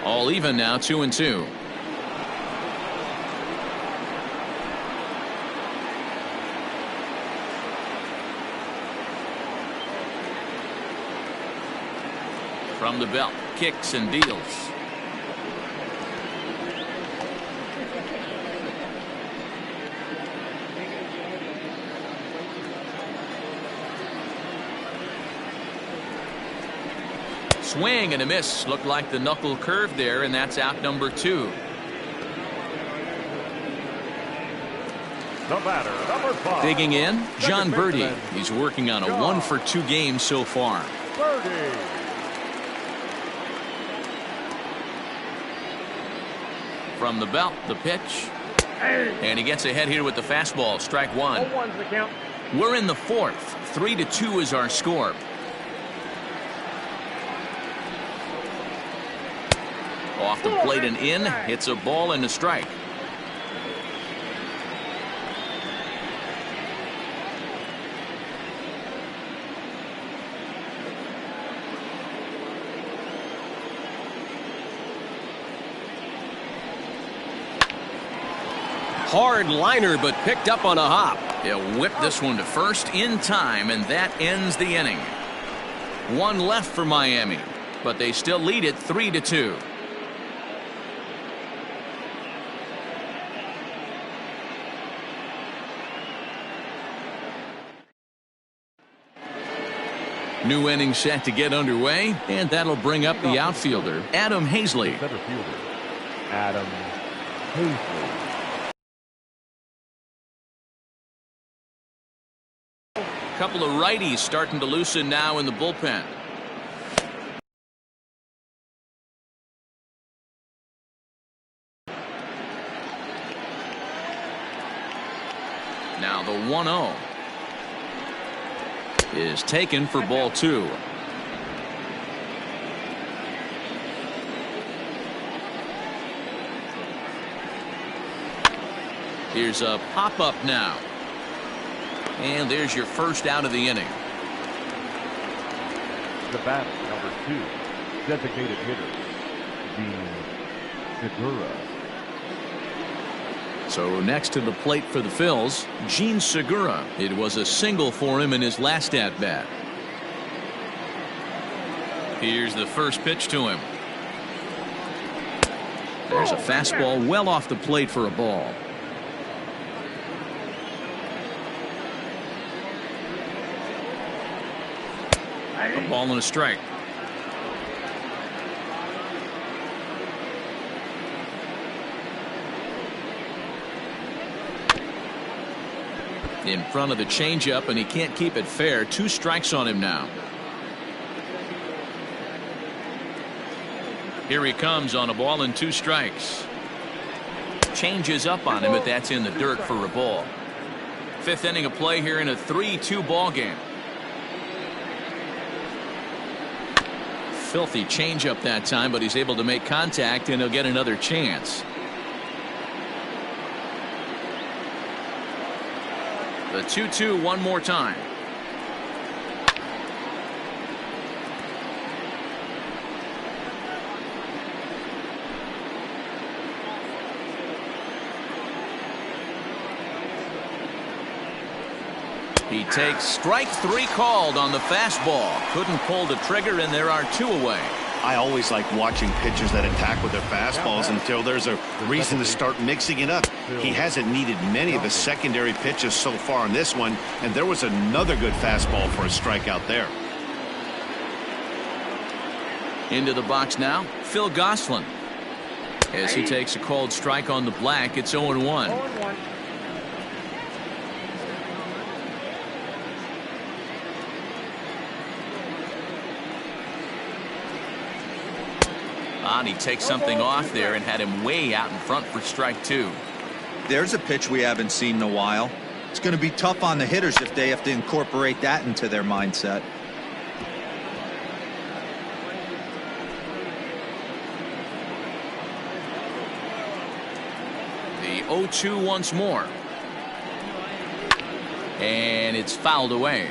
All even now, 2-2. From the belt, kicks and deals. Swing and a miss. Looked like the knuckle curve there, and that's out number 2. The batter, number 5. Digging in, John Birdie. baseman, He's working on a John 1-for-2 game so far. Birdie. From the belt, the pitch. And he gets ahead here with the fastball. Strike 1. 0-1's the count. We're in the 4th. 3-2 is our score. Off the plate and in. Hits a ball and a strike. Hard liner, but picked up on a hop. He'll whip this one to first in time, and that ends the inning. 1 left for Miami, but they still lead it 3-2. New inning set to get underway, and that'll bring up the outfielder, Adam Hazley. Center fielder, Adam Hazley. Couple of righties starting to loosen now in the bullpen. Now the 1-0 is taken for ball 2. Here's a pop-up now. And there's your first out of the inning. The batter, number 2, designated hitter, Dean Segura. So next to the plate for the Phils, Gene Segura. It was a single for him in his last at-bat. Here's the first pitch to him. There's a fastball well off the plate for a ball. A ball and a strike. In front of the changeup, and he can't keep it fair. 2 strikes on him now. Here he comes on a ball and 2 strikes. Changes up on him, but that's in the dirt for a ball. 5th inning of play here in a 3-2 ball game. Filthy changeup that time, but he's able to make contact, and he'll get another chance. The 2-2 one more time. He takes strike 3 called on the fastball. Couldn't pull the trigger, and there are 2 away. I always like watching pitchers that attack with their fastballs until there's a reason to start mixing it up. He hasn't needed many of the secondary pitches so far in this one, and there was another good fastball for a strikeout there. Into the box now, Phil Gosselin. As he takes a called strike on the black, it's 0-1. 0-1. He takes something off there and had him way out in front for strike 2. There's a pitch we haven't seen in a while. It's going to be tough on the hitters if they have to incorporate that into their mindset. The 0-2 once more. And it's fouled away.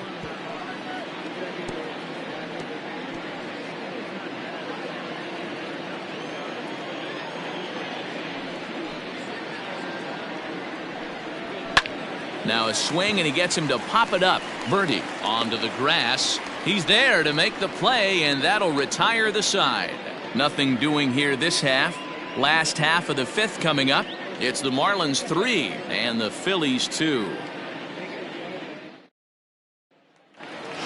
Now a swing, and he gets him to pop it up. Birdie onto the grass. He's there to make the play, and that'll retire the side. Nothing doing here this half. Last half of the 5th coming up. It's the Marlins 3 and the Phillies 2.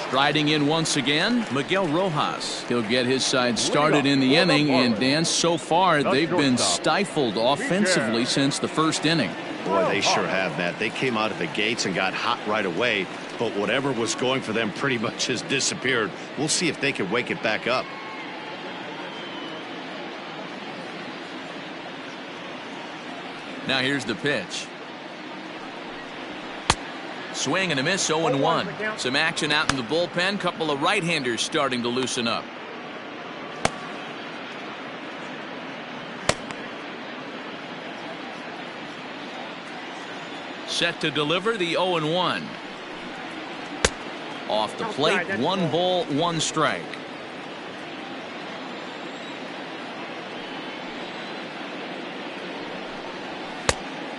Striding in once again, Miguel Rojas. He'll get his side started in the inning, and Dan, so far they've been stifled offensively since the 1st inning. Boy, they sure have, Matt. They came out of the gates and got hot right away, but whatever was going for them pretty much has disappeared. We'll see if they can wake it back up. Now here's the pitch. Swing and a miss, 0-1. Some action out in the bullpen. Couple of right-handers starting to loosen up. Set to deliver the 0-1. Off the plate, 1 ball, 1 strike.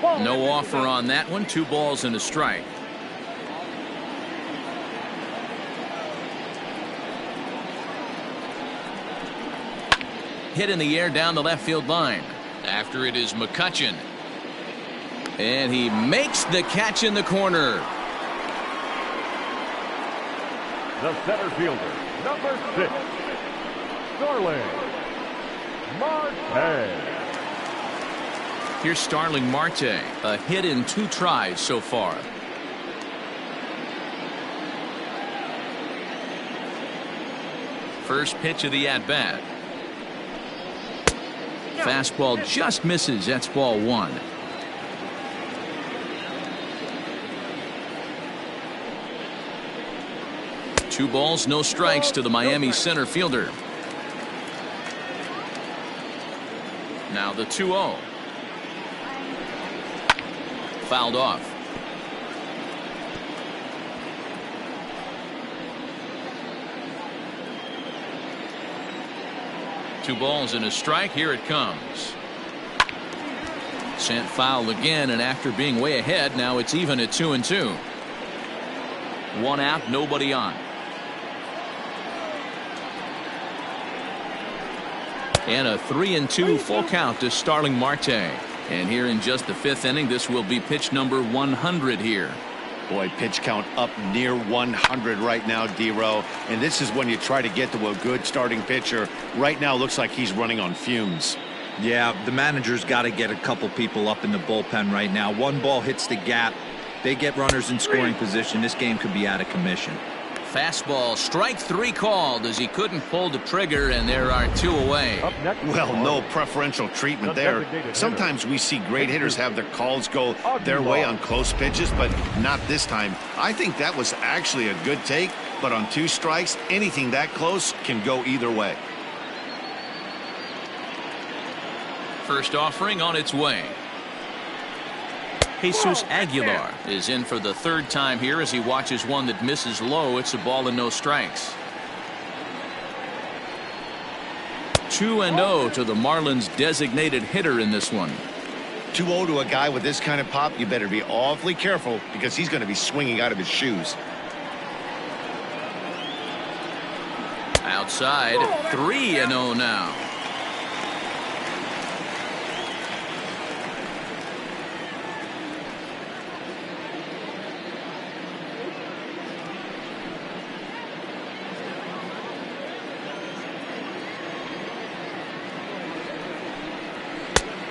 No offer on that one. 2 balls and a strike. Hit in the air down the left field line. After it is McCutchen. And he makes the catch in the corner. The center fielder, number 6, Starling Marte. Here's Starling Marte. A hit in 2 tries so far. First pitch of the at-bat. Fastball just misses. That's ball 1. Two balls, no strikes to the Miami center fielder. Now the 2-0. Fouled off. Two balls and a strike. Here it comes. Sent foul again, and after being way ahead, now it's even at 2-2. One out, nobody on. And a 3-2 full count to Starling Marte. And here in just the 5th inning, this will be pitch number 100 here. Boy, pitch count up near 100 right now, D-Row. And this is when you try to get to a good starting pitcher. Right now, looks like he's running on fumes. Yeah, the manager's got to get a couple people up in the bullpen right now. One ball hits the gap. They get runners in scoring position. This game could be out of commission. Fastball, strike 3 called as he couldn't pull the trigger, and there are 2 away. Well, no preferential treatment there. Sometimes we see great hitters have their calls go their way on close pitches, but not this time. I think that was actually a good take, but on 2 strikes, anything that close can go either way. First offering on its way. Jesus Aguilar is in for the 3rd time here as he watches one that misses low. It's a ball and no strikes. 2-0 to the Marlins designated hitter in this one. 2-0 to a guy with this kind of pop, you better be awfully careful because he's going to be swinging out of his shoes. Outside, 3-0 now.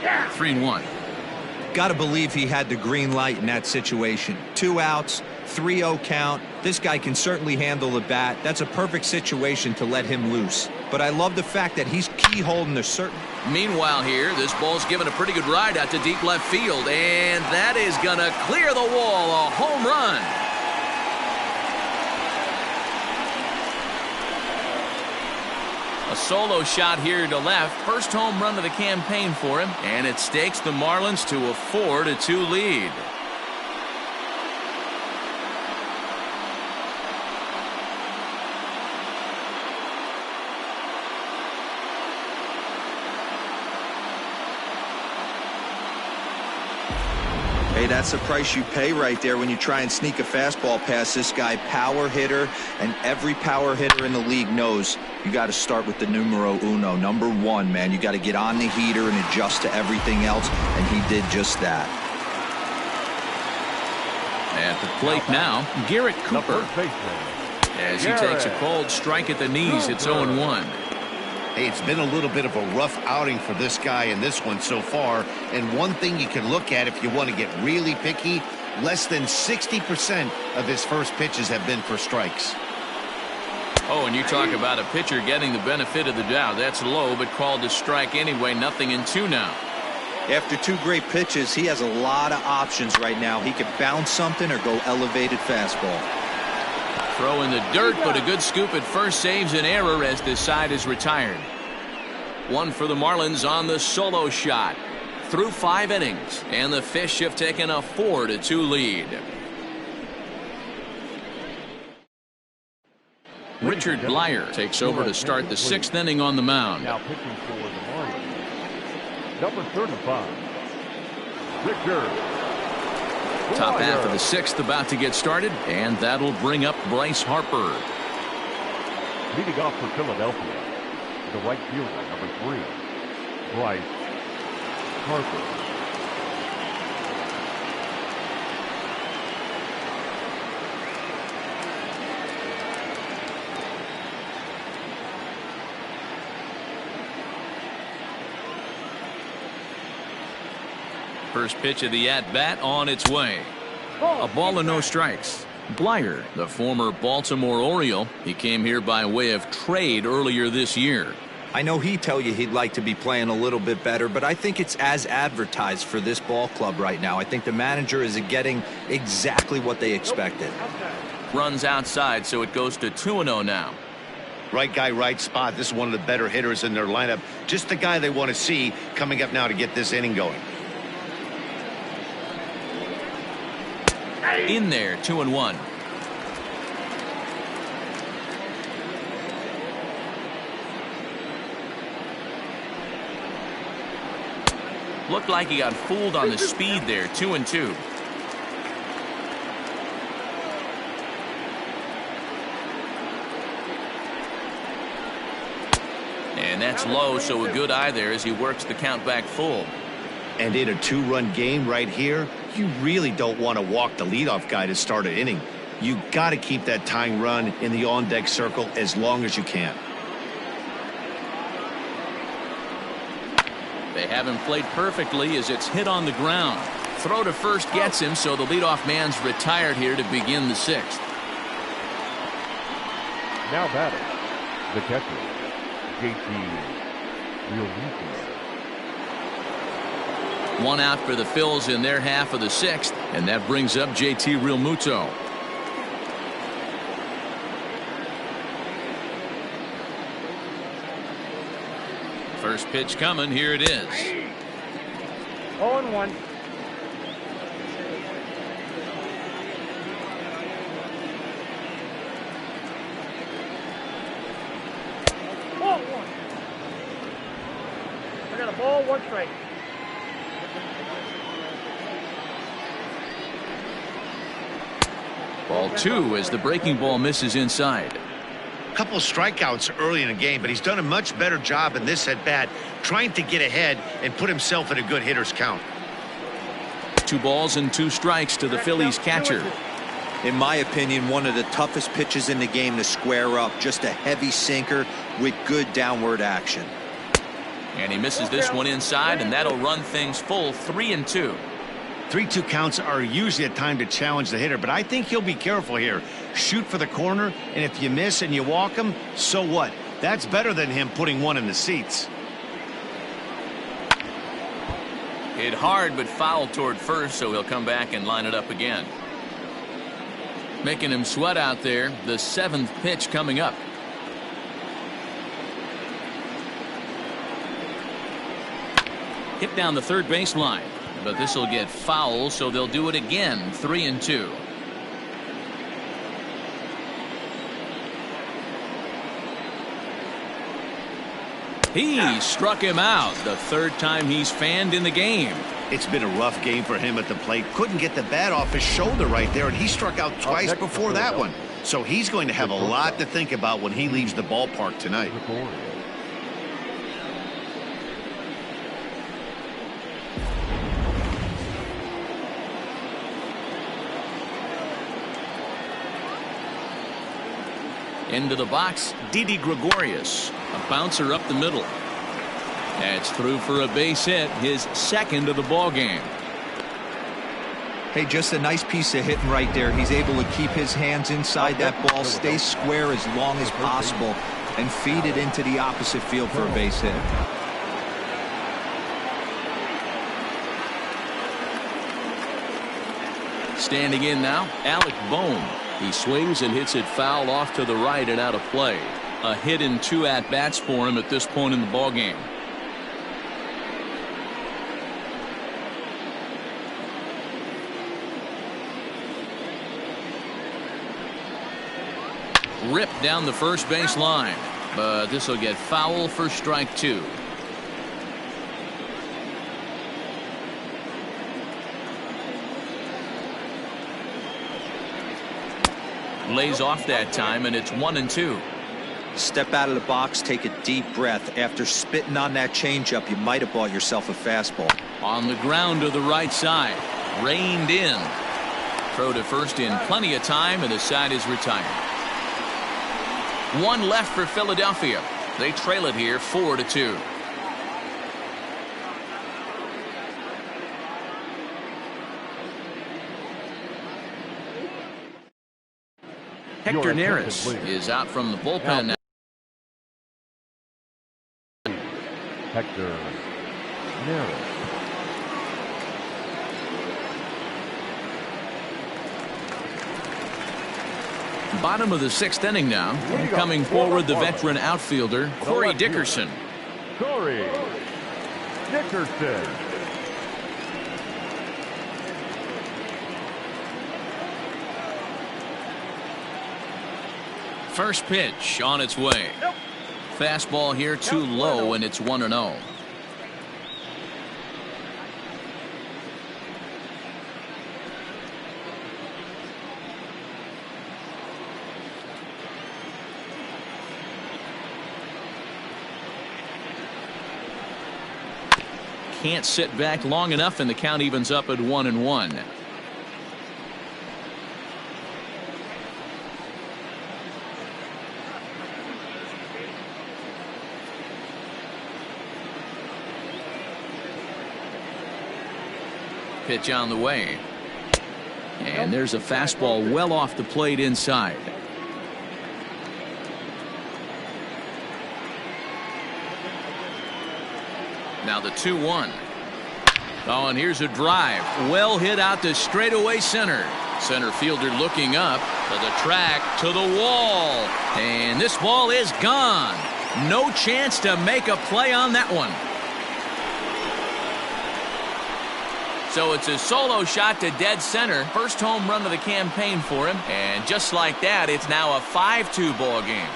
Yeah. 3-1. Got to believe he had the green light in that situation. 2 outs, 3-0 count. This guy can certainly handle the bat. That's a perfect situation to let him loose. But I love the fact that he's keyholding a certain. Meanwhile here, this ball's given a pretty good ride out to deep left field, and that is gonna clear the wall. A home run. A solo shot here to left. First home run of the campaign for him, and it stakes the Marlins to a 4-2 lead. Hey, that's the price you pay right there when you try and sneak a fastball past this guy. Power hitter, and every power hitter in the league knows you got to start with the numero uno, number 1, man. You got to get on the heater and adjust to everything else, and he did just that. At the plate now, Garrett Cooper. As he takes a cold strike at the knees, it's 0-1. Hey, it's been a little bit of a rough outing for this guy in this one so far. And one thing you can look at if you want to get really picky, less than 60% of his first pitches have been for strikes. Oh, and you talk about a pitcher getting the benefit of the doubt. That's low, but called a strike anyway. 0-2 now. After 2 great pitches, he has a lot of options right now. He could bounce something or go elevated fastball. Throw in the dirt, but a good scoop at first saves an error as this side is retired. 1 for the Marlins on the solo shot. Through 5 innings, and the Fish have taken a 4-2 lead. Richard Blyer takes over to start the 6th inning on the mound. Now pitching for the Marlins, number 35, Richard. Top half of the 6th about to get started, and that'll bring up Bryce Harper. Leading off for Philadelphia, the right fielder, number 3, Bryce Harper. First pitch of the at-bat on its way. A ball and no strikes. Blyer, the former Baltimore Oriole, he came here by way of trade earlier this year. I know he'd tell you he'd like to be playing a little bit better, but I think it's as advertised for this ball club right now. I think the manager is getting exactly what they expected. Runs outside, so it goes to 2-0 now. Right guy, right spot. This is one of the better hitters in their lineup. Just the guy they want to see coming up now to get this inning going. In there, 2-1. Looked like he got fooled on the speed there. 2-2. And that's low, so a good eye there as he works the count back full. And in a 2-run game right here, you really don't want to walk the leadoff guy to start an inning. You got to keep that tying run in the on-deck circle as long as you can. They have him played perfectly as it's hit on the ground. Throw to first gets him, so the leadoff man's retired here to begin the 6th. Now batting, the catcher, JT Realmuto. 1 out for the Phils in their half of the 6th, and that brings up JT Realmuto. First pitch coming. Here it is. 0-1. I got a ball, 1 strike. Ball 2 as the breaking ball misses inside. Couple strikeouts early in the game, but he's done a much better job in this at bat, trying to get ahead and put himself in a good hitter's count. 2 balls and 2 strikes to the Phillies catcher. In my opinion, one of the toughest pitches in the game to square up. Just a heavy sinker with good downward action. And he misses this one inside, and that'll run things full. 3-2. 3-2 counts are usually a time to challenge the hitter, but I think he'll be careful here. Shoot for the corner, and if you miss and you walk him, so what? That's better than him putting one in the seats. Hit hard but foul toward first, so he'll come back and line it up again. Making him sweat out there. The 7th pitch coming up. Hit down the third baseline, but this will get foul, so they'll do it again. 3-2. He struck him out. The 3rd time he's fanned in the game. It's been a rough game for him at the plate. Couldn't get the bat off his shoulder right there, and he struck out twice before that one. So he's going to have a lot to think about when he leaves the ballpark tonight. Into the box, Didi Gregorius. A bouncer up the middle. That's through for a base hit, his 2nd of the ball game. Hey, just a nice piece of hitting right there. He's able to keep his hands inside that ball, stay square as long as possible, and feed it into the opposite field for a base hit. Standing in now, Alec Bohm. He swings and hits it foul off to the right and out of play. A hit in 2 at-bats for him at this point in the ballgame. Ripped down the first base line, but this will get foul for strike 2. Lays off that time, and it's 1-2. Step out of the box, take a deep breath. After spitting on that changeup, you might have bought yourself a fastball. On the ground to the right side, reined in. Throw to first in plenty of time, and the side is retired. 1 left for Philadelphia. They trail it here 4-2. Hector Neris is out from the bullpen now. Hector Neris. Bottom of the 6th inning now. Coming forward, the veteran outfielder, Corey Dickerson. Corey Dickerson. First pitch on its way. Fastball here too low, and it's 1-0. can't sit back long enough, and the count evens up at 1-1. Pitch on the way. And there's a fastball well off the plate inside. Now the 2-1. Oh, and here's a drive. Well hit out to straightaway center. Center fielder looking up to the track, to the wall. And this ball is gone. No chance to make a play on that one. So it's a solo shot to dead center. First home run of the campaign for him. And just like that, it's now a 5-2 ball game.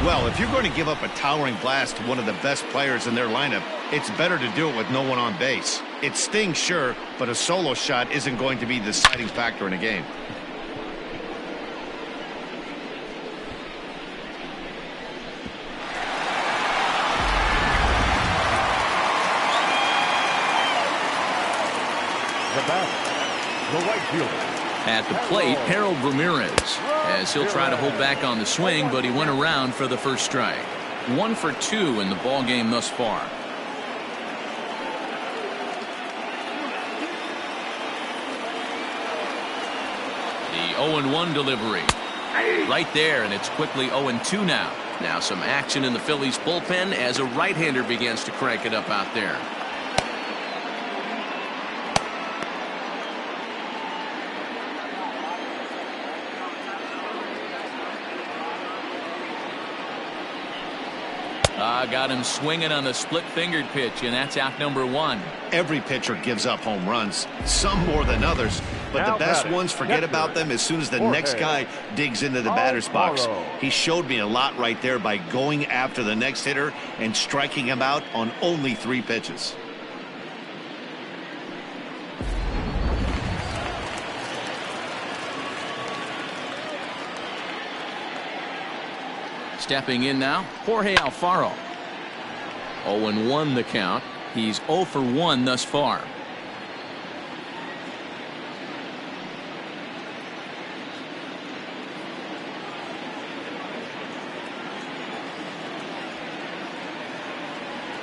Well, if you're going to give up a towering blast to one of the best players in their lineup, it's better to do it with no one on base. It stings, sure, but a solo shot isn't going to be the deciding factor in a game. The batter, the right fielder. At the plate, Harold Ramirez, as he'll try to hold back on the swing, but he went around for the first strike. 1 for 2 in the ball game thus far. The 0-1 delivery. Right there, and it's quickly 0-2 now. Now some action in the Phillies bullpen as a right-hander begins to crank it up out there. Got him swinging on the split-fingered pitch, and that's out number 1. Every pitcher gives up home runs, some more than others, but the best ones forget about them as soon as the next guy digs into the batter's box. He showed me a lot right there by going after the next hitter and striking him out on only 3 pitches. Stepping in now, Jorge Alfaro. 0-1 the count. He's 0 for 1 thus far.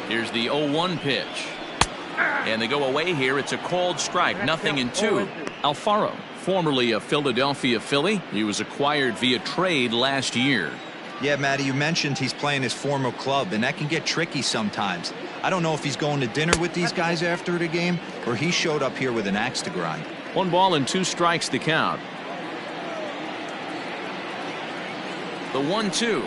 Here's the 0-1 pitch. And they go away here. It's a called strike. 0-2. Alfaro, formerly a Philadelphia Philly. He was acquired via trade last year. Yeah, Matty, you mentioned he's playing his former club, and that can get tricky sometimes. I don't know if he's going to dinner with these guys after the game, or he showed up here with an axe to grind. 1 ball and 2 strikes to count. The 1-2.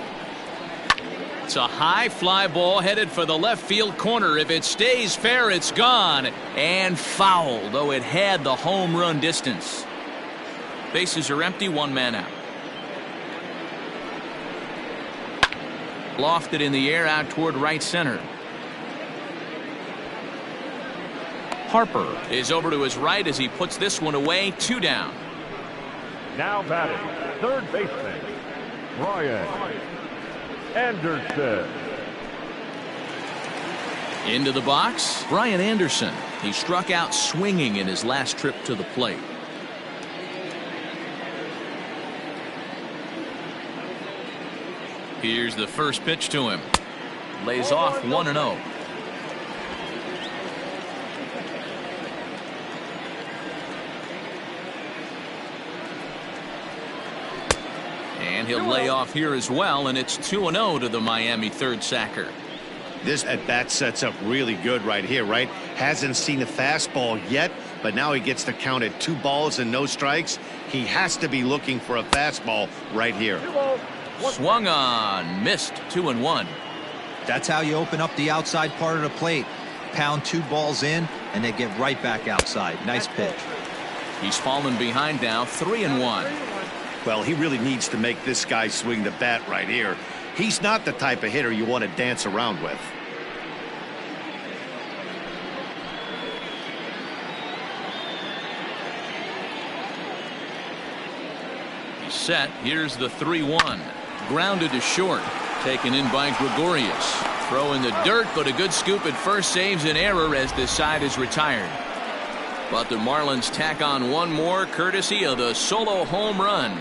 It's a high fly ball headed for the left field corner. If it stays fair, it's gone. And fouled, though it had the home run distance. Bases are empty, 1 man out. Lofted in the air out toward right center. Harper is over to his right as he puts this one away. 2 down. Now batting, third baseman, Brian Anderson. Into the box, Brian Anderson. He struck out swinging in his last trip to the plate. Here's the first pitch to him. Lays off 1-0. And he'll lay off here as well, and it's 2-0 to the Miami third sacker. This at-bat sets up really good right here, right? Hasn't seen a fastball yet, but now he gets to count at 2 balls and no strikes. He has to be looking for a fastball right here. Swung on, missed. 2-1. That's how you open up the outside part of the plate. Pound 2 balls in, and they get right back outside. Nice pitch. He's fallen behind now, 3-1. Well, he really needs to make this guy swing the bat right here. He's not the type of hitter you want to dance around with. set. Here's the 3-1. Grounded to short. Taken in by Gregorius. Throw in the dirt, but a good scoop at first saves an error as this side is retired. But the Marlins tack on one more courtesy of the solo home run.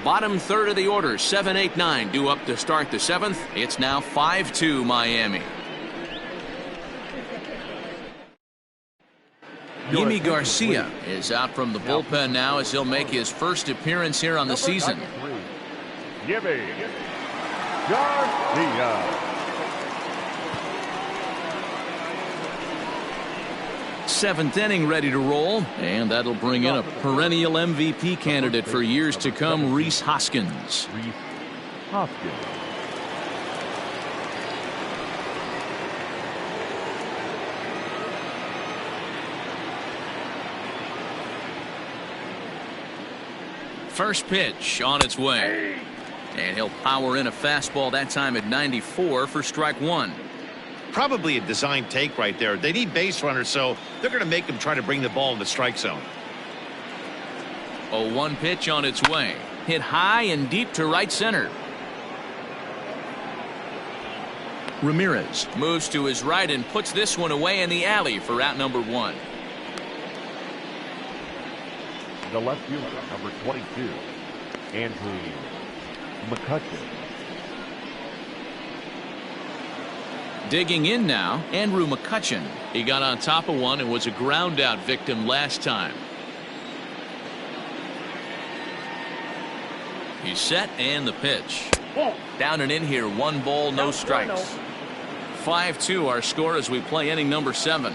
Bottom third of the order, 7-8-9 due up to start the seventh. It's now 5-2 Miami. Yimi Garcia is out from the bullpen now as he'll make his first appearance here on the season. Yimi Garcia. Seventh inning ready to roll, and that'll bring in a perennial MVP candidate for years to come, Rhys Hoskins. First pitch on its way, and he'll power in a fastball that time at 94 for strike one. Probably a design take right there. They need base runners, so they're going to make them try to bring the ball in the strike zone. 0-1 pitch on its way. Hit high and deep to right center. Ramirez moves to his right and puts this one away in the alley for out number one. The left fielder, number 22, Andrew McCutcheon. Digging in now, Andrew McCutcheon. He got on top of one and was a ground out victim last time. He's set and the pitch. Down and in here, 1 ball, no strikes. 5-2 our score as we play inning number 7.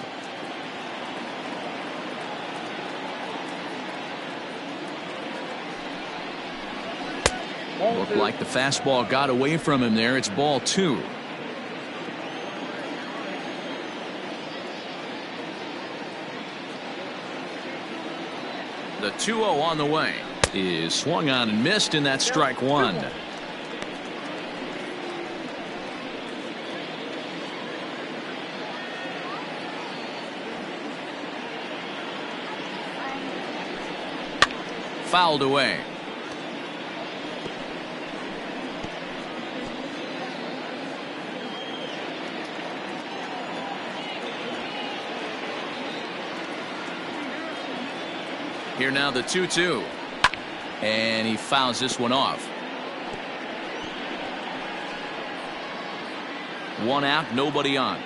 Looked like the fastball got away from him there. It's ball 2. The 2-0 on the way is swung on and missed, and that's strike one. Fouled away. Here now the 2-2. And he fouls this one off. 1 out, nobody on.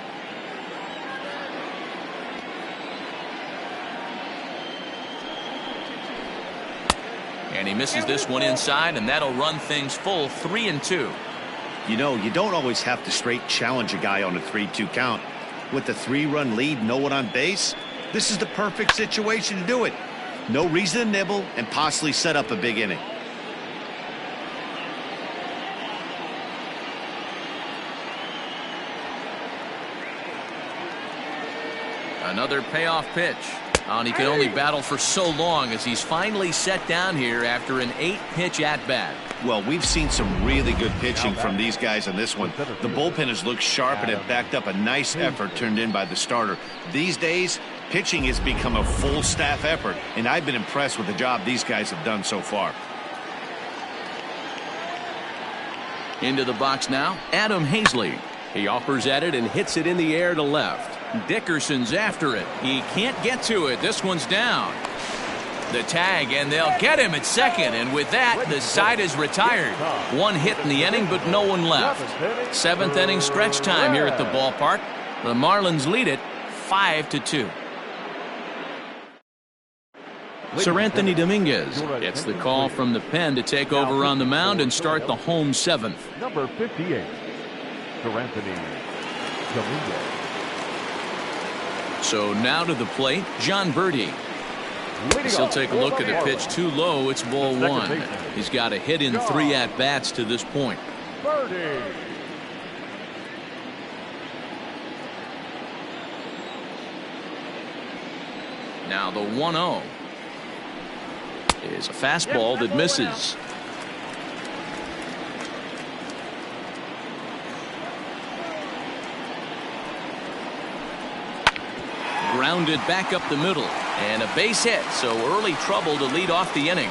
And he misses this one inside, and that'll run things full 3-2. You know, you don't always have to straight challenge a guy on a 3-2 count. With the 3-run lead, no one on base, this is the perfect situation to do it. No reason to nibble and possibly set up a big inning. Another payoff pitch. And he can only battle for so long as he's finally set down here after an 8-pitch at-bat. Well, we've seen some really good pitching from these guys on this one. The bullpen has looked sharp and have backed up a nice effort turned in by the starter. These days, pitching has become a full staff effort, and I've been impressed with the job these guys have done so far. Into the box now, Adam Hazley. He offers at it and hits it in the air to left. Dickerson's after it. He can't get to it. This one's down. The tag, and they'll get him at second, and with that, the side is retired. 1 hit in the inning, but no one left. 7th inning stretch time here at the ballpark. The Marlins lead it 5-2. Sir Anthony Dominguez gets the call from the pen to take over on the mound and start the home 7th. Number 58, Sir Anthony Dominguez. So now to the plate, John Birdie. He'll take a look at a pitch too low. It's ball 1. He's got a hit in 3 at-bats to this point. Birdie. Now the 1-0 is a fastball that misses. Grounded back up the middle, and a base hit, so early trouble to lead off the inning.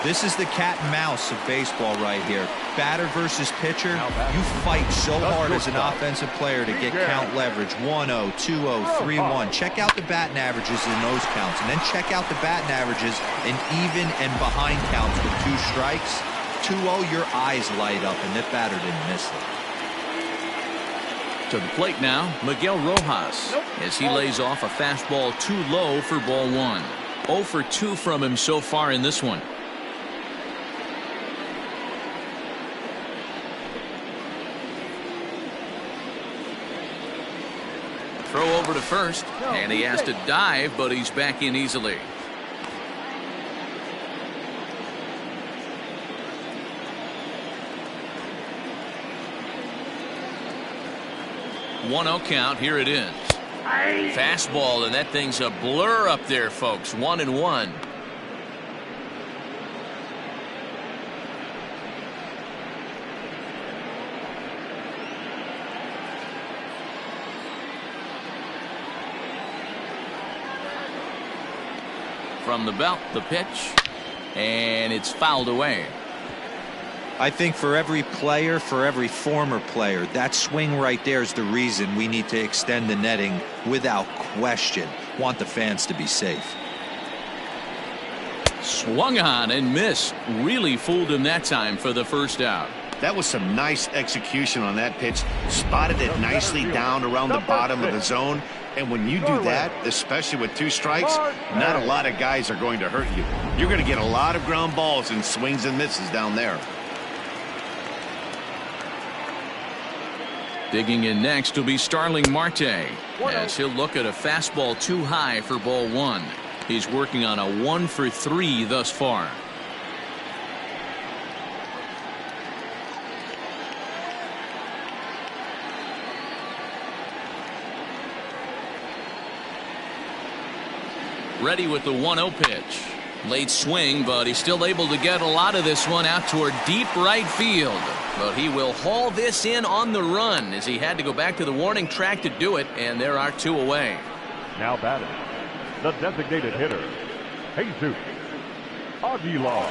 This is the cat and mouse of baseball right here. Batter versus pitcher. You fight so hard as an offensive player to get count leverage. 1-0, 2-0, 3-1. Check out the batting averages in those counts, and then check out the batting averages in even and behind counts with 2 strikes. 2-0, your eyes light up, and that batter didn't miss it. To the plate now, Miguel Rojas, as he lays off a fastball too low for ball 1. 0 for 2 from him so far in this one. Throw over to first, and he has to dive, but he's back in easily. One 0 count. Here it is. Fastball, and that thing's a blur up there, folks. 1-1. From the belt, the pitch, and it's fouled away. I think for every player, for every former player, that swing right there is the reason we need to extend the netting without question. Want the fans to be safe. Swung on and missed. Really fooled him that time for the first out. That was some nice execution on that pitch. Spotted it nicely down around the bottom of the zone. And when you do that, especially with 2 strikes, not a lot of guys are going to hurt you. You're going to get a lot of ground balls and swings and misses down there. Digging in next will be Starling Marte, as he'll look at a fastball too high for ball 1. He's working on a 1 for 3 thus far. Ready with the 1-0 pitch. Late swing, but he's still able to get a lot of this one out toward deep right field. But he will haul this in on the run, as he had to go back to the warning track to do it, and there are 2 away. Now batting, the designated hitter, Jesus Aguilar.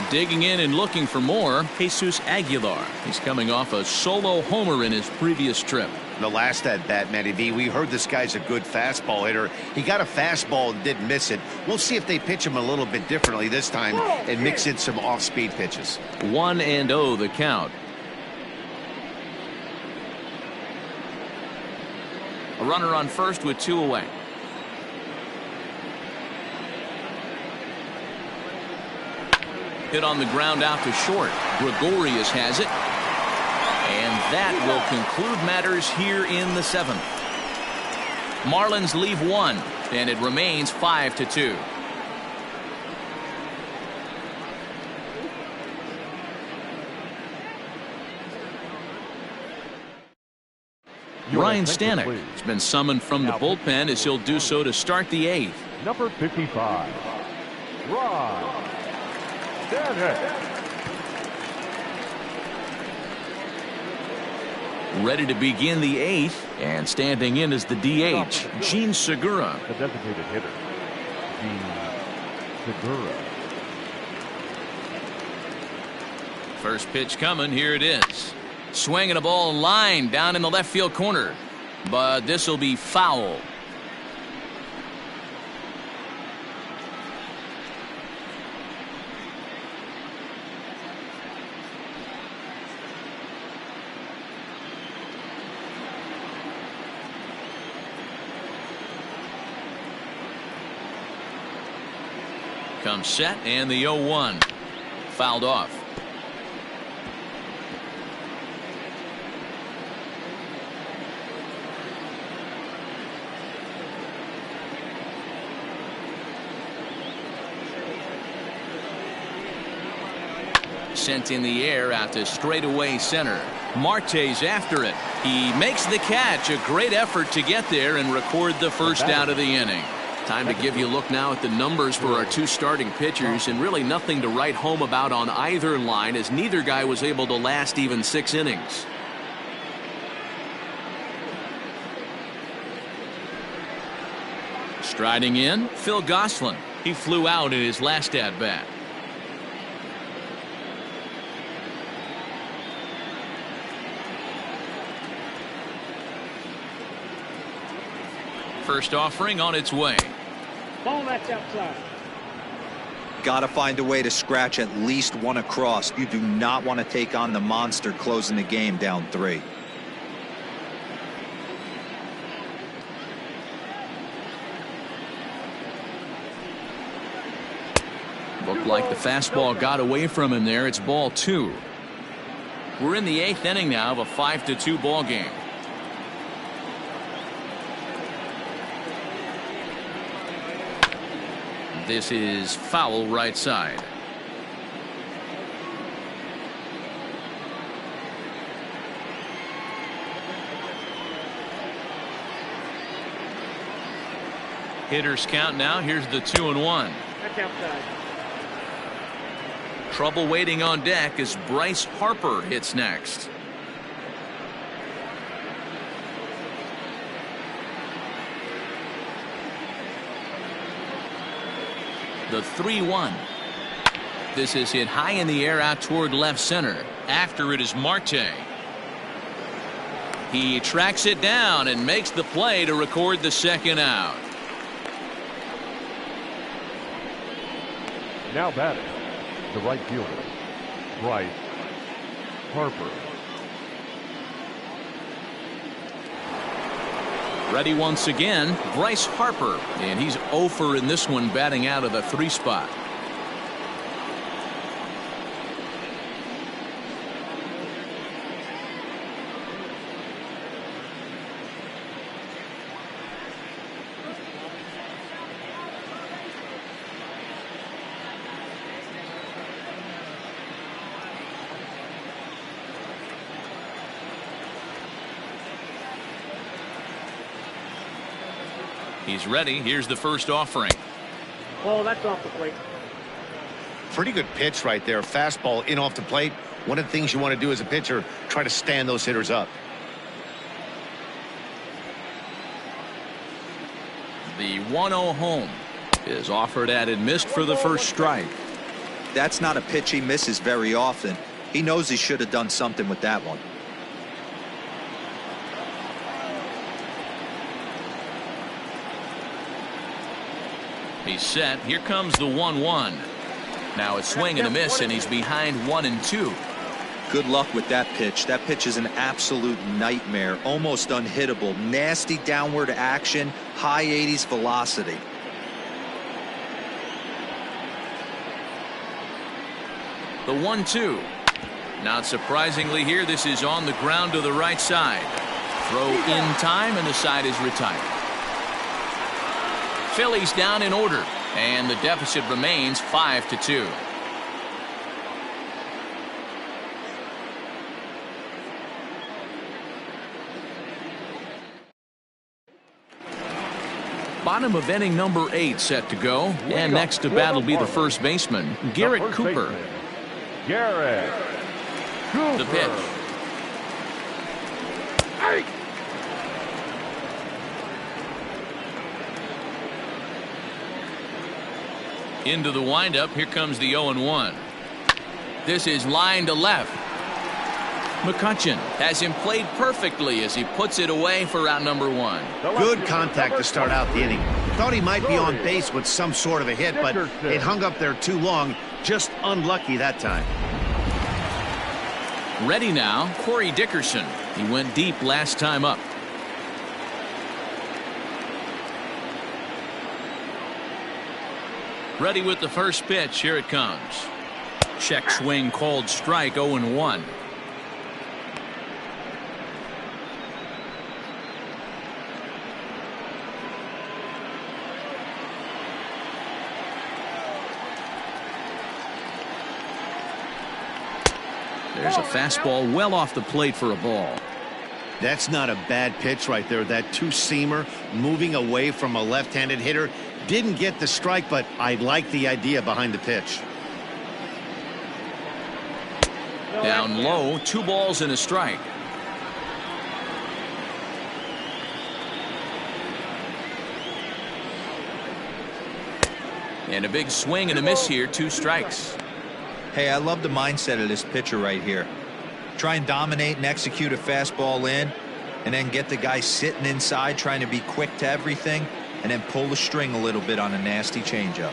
Digging in and looking for more, Jesus Aguilar. He's coming off a solo homer in his previous trip. The last at bat, Matty V, we heard this guy's a good fastball hitter. He got a fastball and didn't miss it. We'll see if they pitch him a little bit differently this time and mix in some off-speed pitches. 1-0 the count. A runner on first with 2 away. Hit on the ground out to short. Gregorius has it. And that will conclude matters here in the 7th. Marlins leave 1, and it remains 5-2. Ryan Stanek has been summoned from the bullpen, as he'll do so to start the 8th. Number 55, Ryan Stanek. Ready to begin the 8th, and standing in as the DH, Gene Segura. The designated hitter, Gene Segura. First pitch coming. Here it is. Swinging a ball line down in the left field corner, but this will be foul. Comes set, and the 0-1 fouled off. Sent in the air out to straightaway center. Marte's after it. He makes the catch. A great effort to get there and record the first out of the inning. Time to give you a look now at the numbers for our 2 starting pitchers, and really nothing to write home about on either line, as neither guy was able to last even 6 innings. Striding in, Phil Gosselin. He flew out in his last at bat. First offering on its way. Ball that's outside. Got to find a way to scratch at least one across. You do not want to take on the monster closing the game down 3. Looked like the fastball got away from him there. It's ball 2. We're in the 8th inning now of a 5-2 ball game. This is foul right side. Hitters count now. Here's the 2-1. That's outside. Trouble waiting on deck as Bryce Harper hits next. The 3-1. This is hit high in the air out toward left center. After it is Marte. He tracks it down and makes the play to record the second out. Now batting, the right fielder, Bryce Harper. Ready once again, Bryce Harper, and he's 0 in this one, batting out of the 3 spot. He's ready. Here's the first offering. Ball that's off the plate. Pretty good pitch right there. Fastball in off the plate. One of the things you want to do as a pitcher, try to stand those hitters up. The 1-0 home is offered at and missed for the first strike. That's not a pitch he misses very often. He knows he should have done something with that one. He's set. Here comes the 1-1. Now a swing and a miss, and he's behind 1-2. Good luck with that pitch. That pitch is an absolute nightmare. Almost unhittable. Nasty downward action. High 80s velocity. The 1-2. Not surprisingly here, this is on the ground to the right side. Throw in time, and the side is retired. Phillies down in order, and the deficit remains 5-2. Bottom of inning number 8 set to go, and next to bat will be the first baseman, Garrett Cooper. Garrett Cooper. The pitch. Into the windup. Here comes the 0-1. This is line to left. McCutchen has him played perfectly as he puts it away for out number 1. Good contact to start out the inning. Thought he might be on base with some sort of a hit, but it hung up there too long. Just unlucky that time. Ready now, Corey Dickerson. He went deep last time up. Ready with the first pitch. Here it comes. Check swing called strike. 0-1. There's a fastball well off the plate for a ball. That's not a bad pitch right there. That two-seamer moving away from a left-handed hitter. Didn't get the strike, but I like the idea behind the pitch. Down low, 2 balls and a strike. And a big swing and a miss here, 2 strikes. Hey, I love the mindset of this pitcher right here. Try and dominate and execute a fastball in, and then get the guy sitting inside trying to be quick to everything, and then pull the string a little bit on a nasty changeup.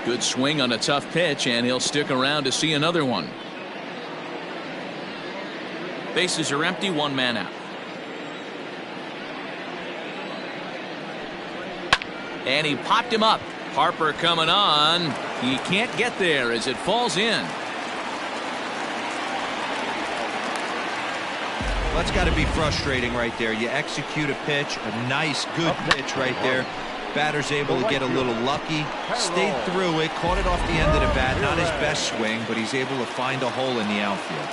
Good swing on a tough pitch, and he'll stick around to see another one. Bases are empty, one man out. And he popped him up. Harper coming on. He can't get there as it falls in. Well, that's got to be frustrating right there. You execute a pitch, a nice, good pitch right there. Batter's able to get a little lucky, stayed through it, caught it off the end of the bat. Not his best swing, but he's able to find a hole in the outfield.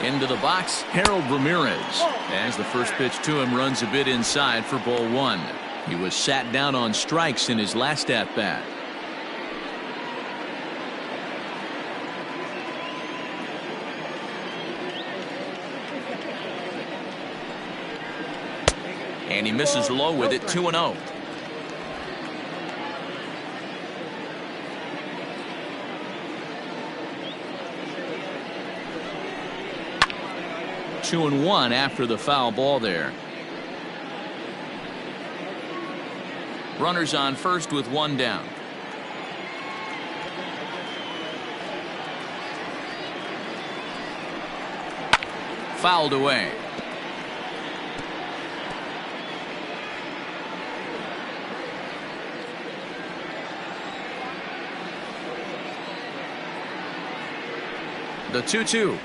Into the box, Harold Ramirez. As the first pitch to him runs a bit inside for ball one. He was sat down on strikes in his last at-bat. And he misses low with it, 2-0. Two and one after the foul ball there. Runners on first with one down. Fouled away. The 2-2.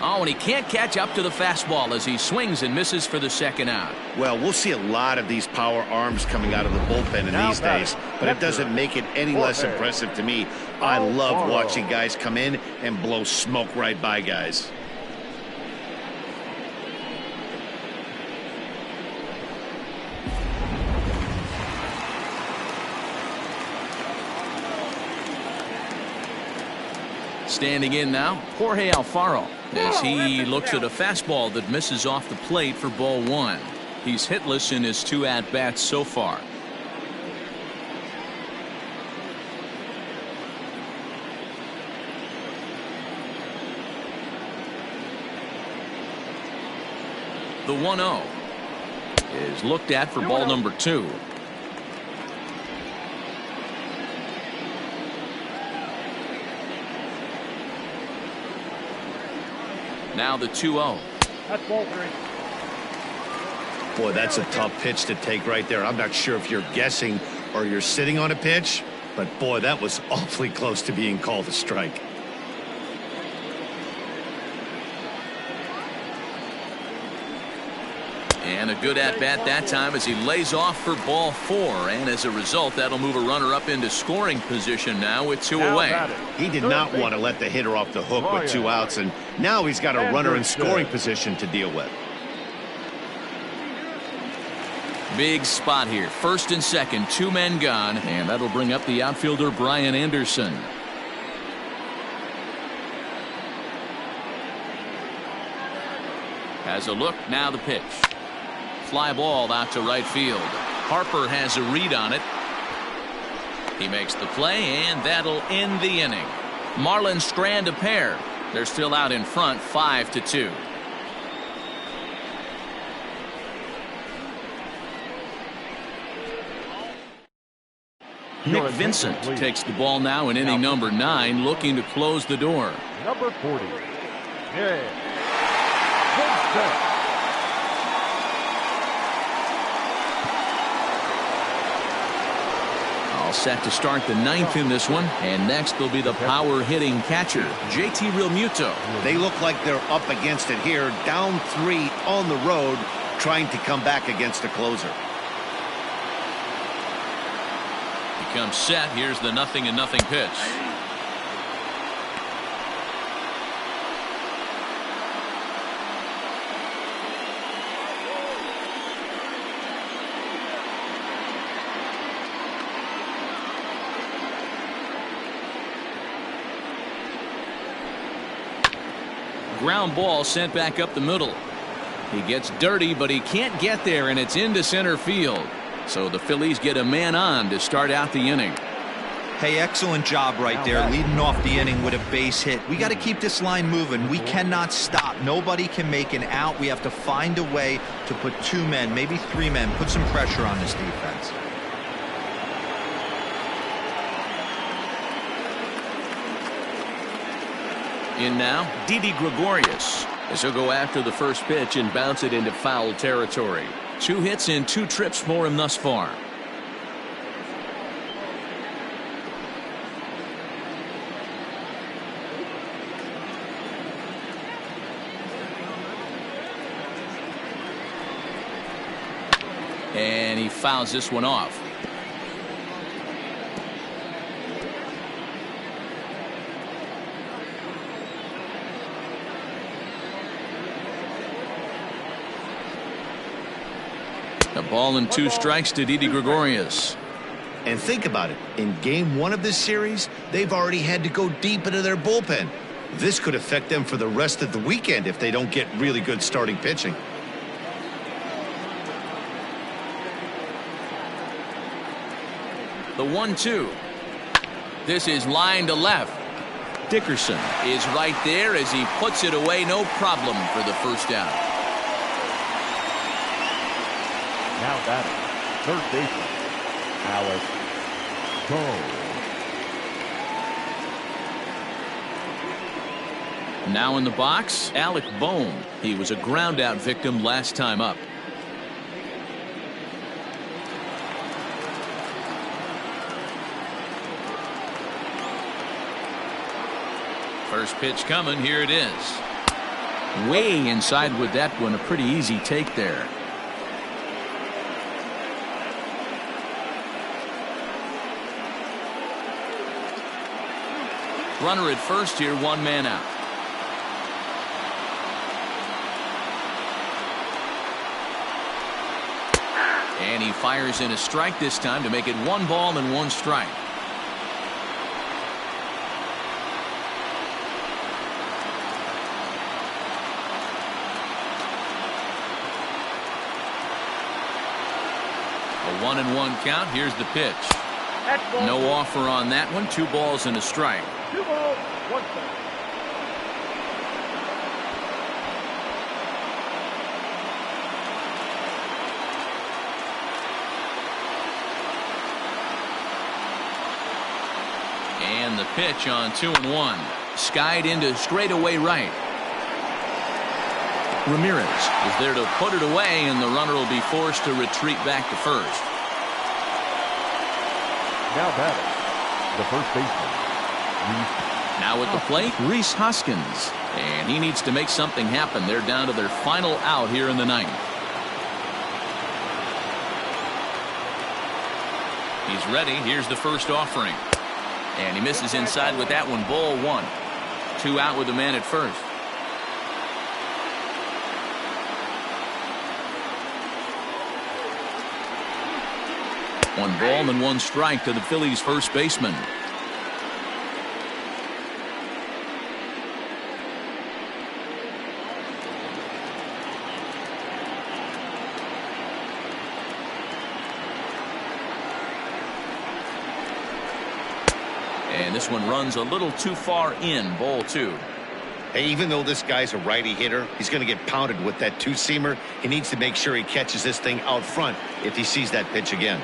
Oh, and he can't catch up to the fastball as he swings and misses for the second out. Well, we'll see a lot of these power arms coming out of the bullpen in these days, but it doesn't make it any less impressive to me. I love watching guys come in and blow smoke right by guys. Standing in now, Jorge Alfaro, as he looks at a fastball that misses off the plate for ball one. He's hitless in his two at-bats so far. The 1-0 is looked at for ball number two. Now the 2-0. That's ball three. Boy, that's a tough pitch to take right there. I'm not sure if you're guessing or you're sitting on a pitch, but boy, that was awfully close to being called a strike. And a good at-bat that time as he lays off for ball four. And as a result, that'll move a runner up into scoring position now with two away. He did not want to let the hitter off the hook with two outs, and now he's got a runner in scoring position to deal with. Big spot here. First and second, two men gone. And that'll bring up the outfielder Brian Anderson. Has a look, now the pitch. Fly ball out to right field. Harper has a read on it. He makes the play, and that'll end the inning. Marlins strand a pair. They're still out in front, 5-2. Nick Vincent takes the ball now in inning number 9, looking to close the door. Number 40. Yeah. Vincent. All set to start the 9th in this one, and next will be the power hitting catcher, JT Realmuto. They look like they're up against it here, down 3 on the road, trying to come back against a closer. He comes set. Here's the 0-0 pitch. Ground ball sent back up the middle. He gets dirty, but he can't get there, and it's into center field. So the Phillies get a man on to start out the inning. Hey, excellent job right there, leading off the inning with a base hit. We got to keep this line moving. We cannot stop. Nobody can make an out. We have to find a way to put 2 men, maybe 3 men, put some pressure on this defense. In now, Didi Gregorius, as he'll go after the first pitch and bounce it into foul territory. 2 hits and 2 trips for him thus far. And he fouls this one off. A ball and 2 strikes to Didi Gregorius. And think about it. In game 1 of this series, they've already had to go deep into their bullpen. This could affect them for the rest of the weekend if they don't get really good starting pitching. The 1-2. This is line to left. Dickerson is right there as he puts it away, no problem for the first out. Now batting, third baseman, Alex Bohm. Now in the box, Alec Bohm. He was a ground out victim last time up. First pitch coming. Here it is. Way inside with that one. A pretty easy take there. Runner at first here, 1 man out. And he fires in a strike this time to make it 1 ball and 1 strike. A 1-1 count. Here's the pitch. No offer on that one. 2 balls and a strike. 2 balls, 1 strike. And the pitch on 2-1. Skied into straightaway right. Ramirez is there to put it away, and the runner will be forced to retreat back to first. Now batting, the first baseman, Now at the plate, Rhys Hoskins. And he needs to make something happen. They're down to their final out here in the 9th. He's ready. Here's the first offering. And he misses inside with that one. Ball 1. 2 out with the man at first. One ball and 1 strike to the Phillies' first baseman. And this one runs a little too far in. Ball 2. Hey, even though this guy's a righty hitter, he's going to get pounded with that 2-seamer. He needs to make sure he catches this thing out front if he sees that pitch again.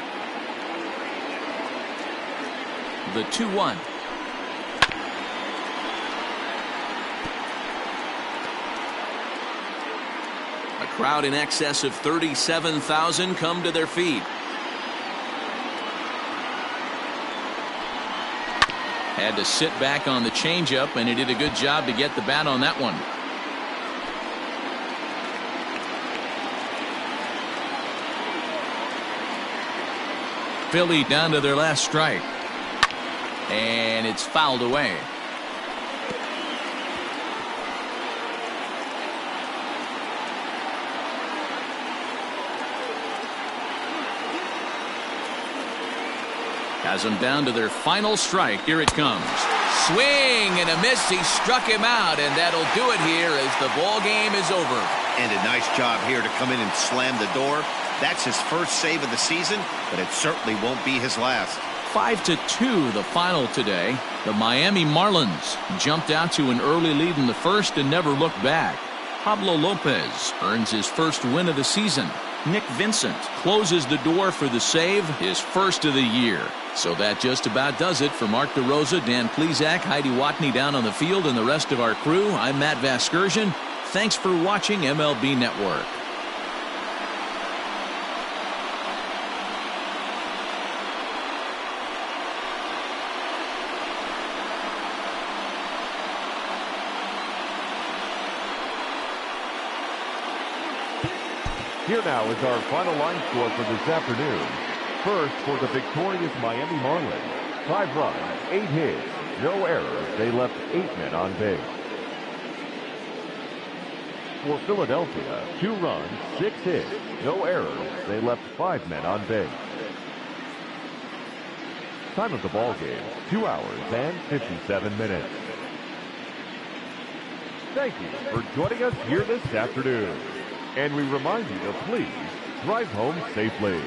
The 2-1. A crowd in excess of 37,000 come to their feet. Had to sit back on the changeup, and he did a good job to get the bat on that one. Philly down to their last strike. And it's fouled away. Has them down to their final strike. Here it comes. Swing and a miss. He struck him out, and that'll do it here as the ball game is over. And a nice job here to come in and slam the door. That's his first save of the season, but it certainly won't be his last. 5-2 the final today. The Miami Marlins jumped out to an early lead in the first and never looked back. Pablo Lopez earns his first win of the season. Nick Vincent closes the door for the save, his first of the year. So that just about does it for Mark DeRosa, Dan Plesac, Heidi Watney down on the field, and the rest of our crew. I'm Matt Vasgersian. Thanks for watching MLB Network. Here now is our final line score for this afternoon. First, for the victorious Miami Marlins, 5 runs, 8 hits, no errors. They left 8 men on base. For Philadelphia, 2 runs, 6 hits, no errors. They left 5 men on base. Time of the ball game, 2 hours and 57 minutes. Thank you for joining us here this afternoon. And we remind you to please drive home safely.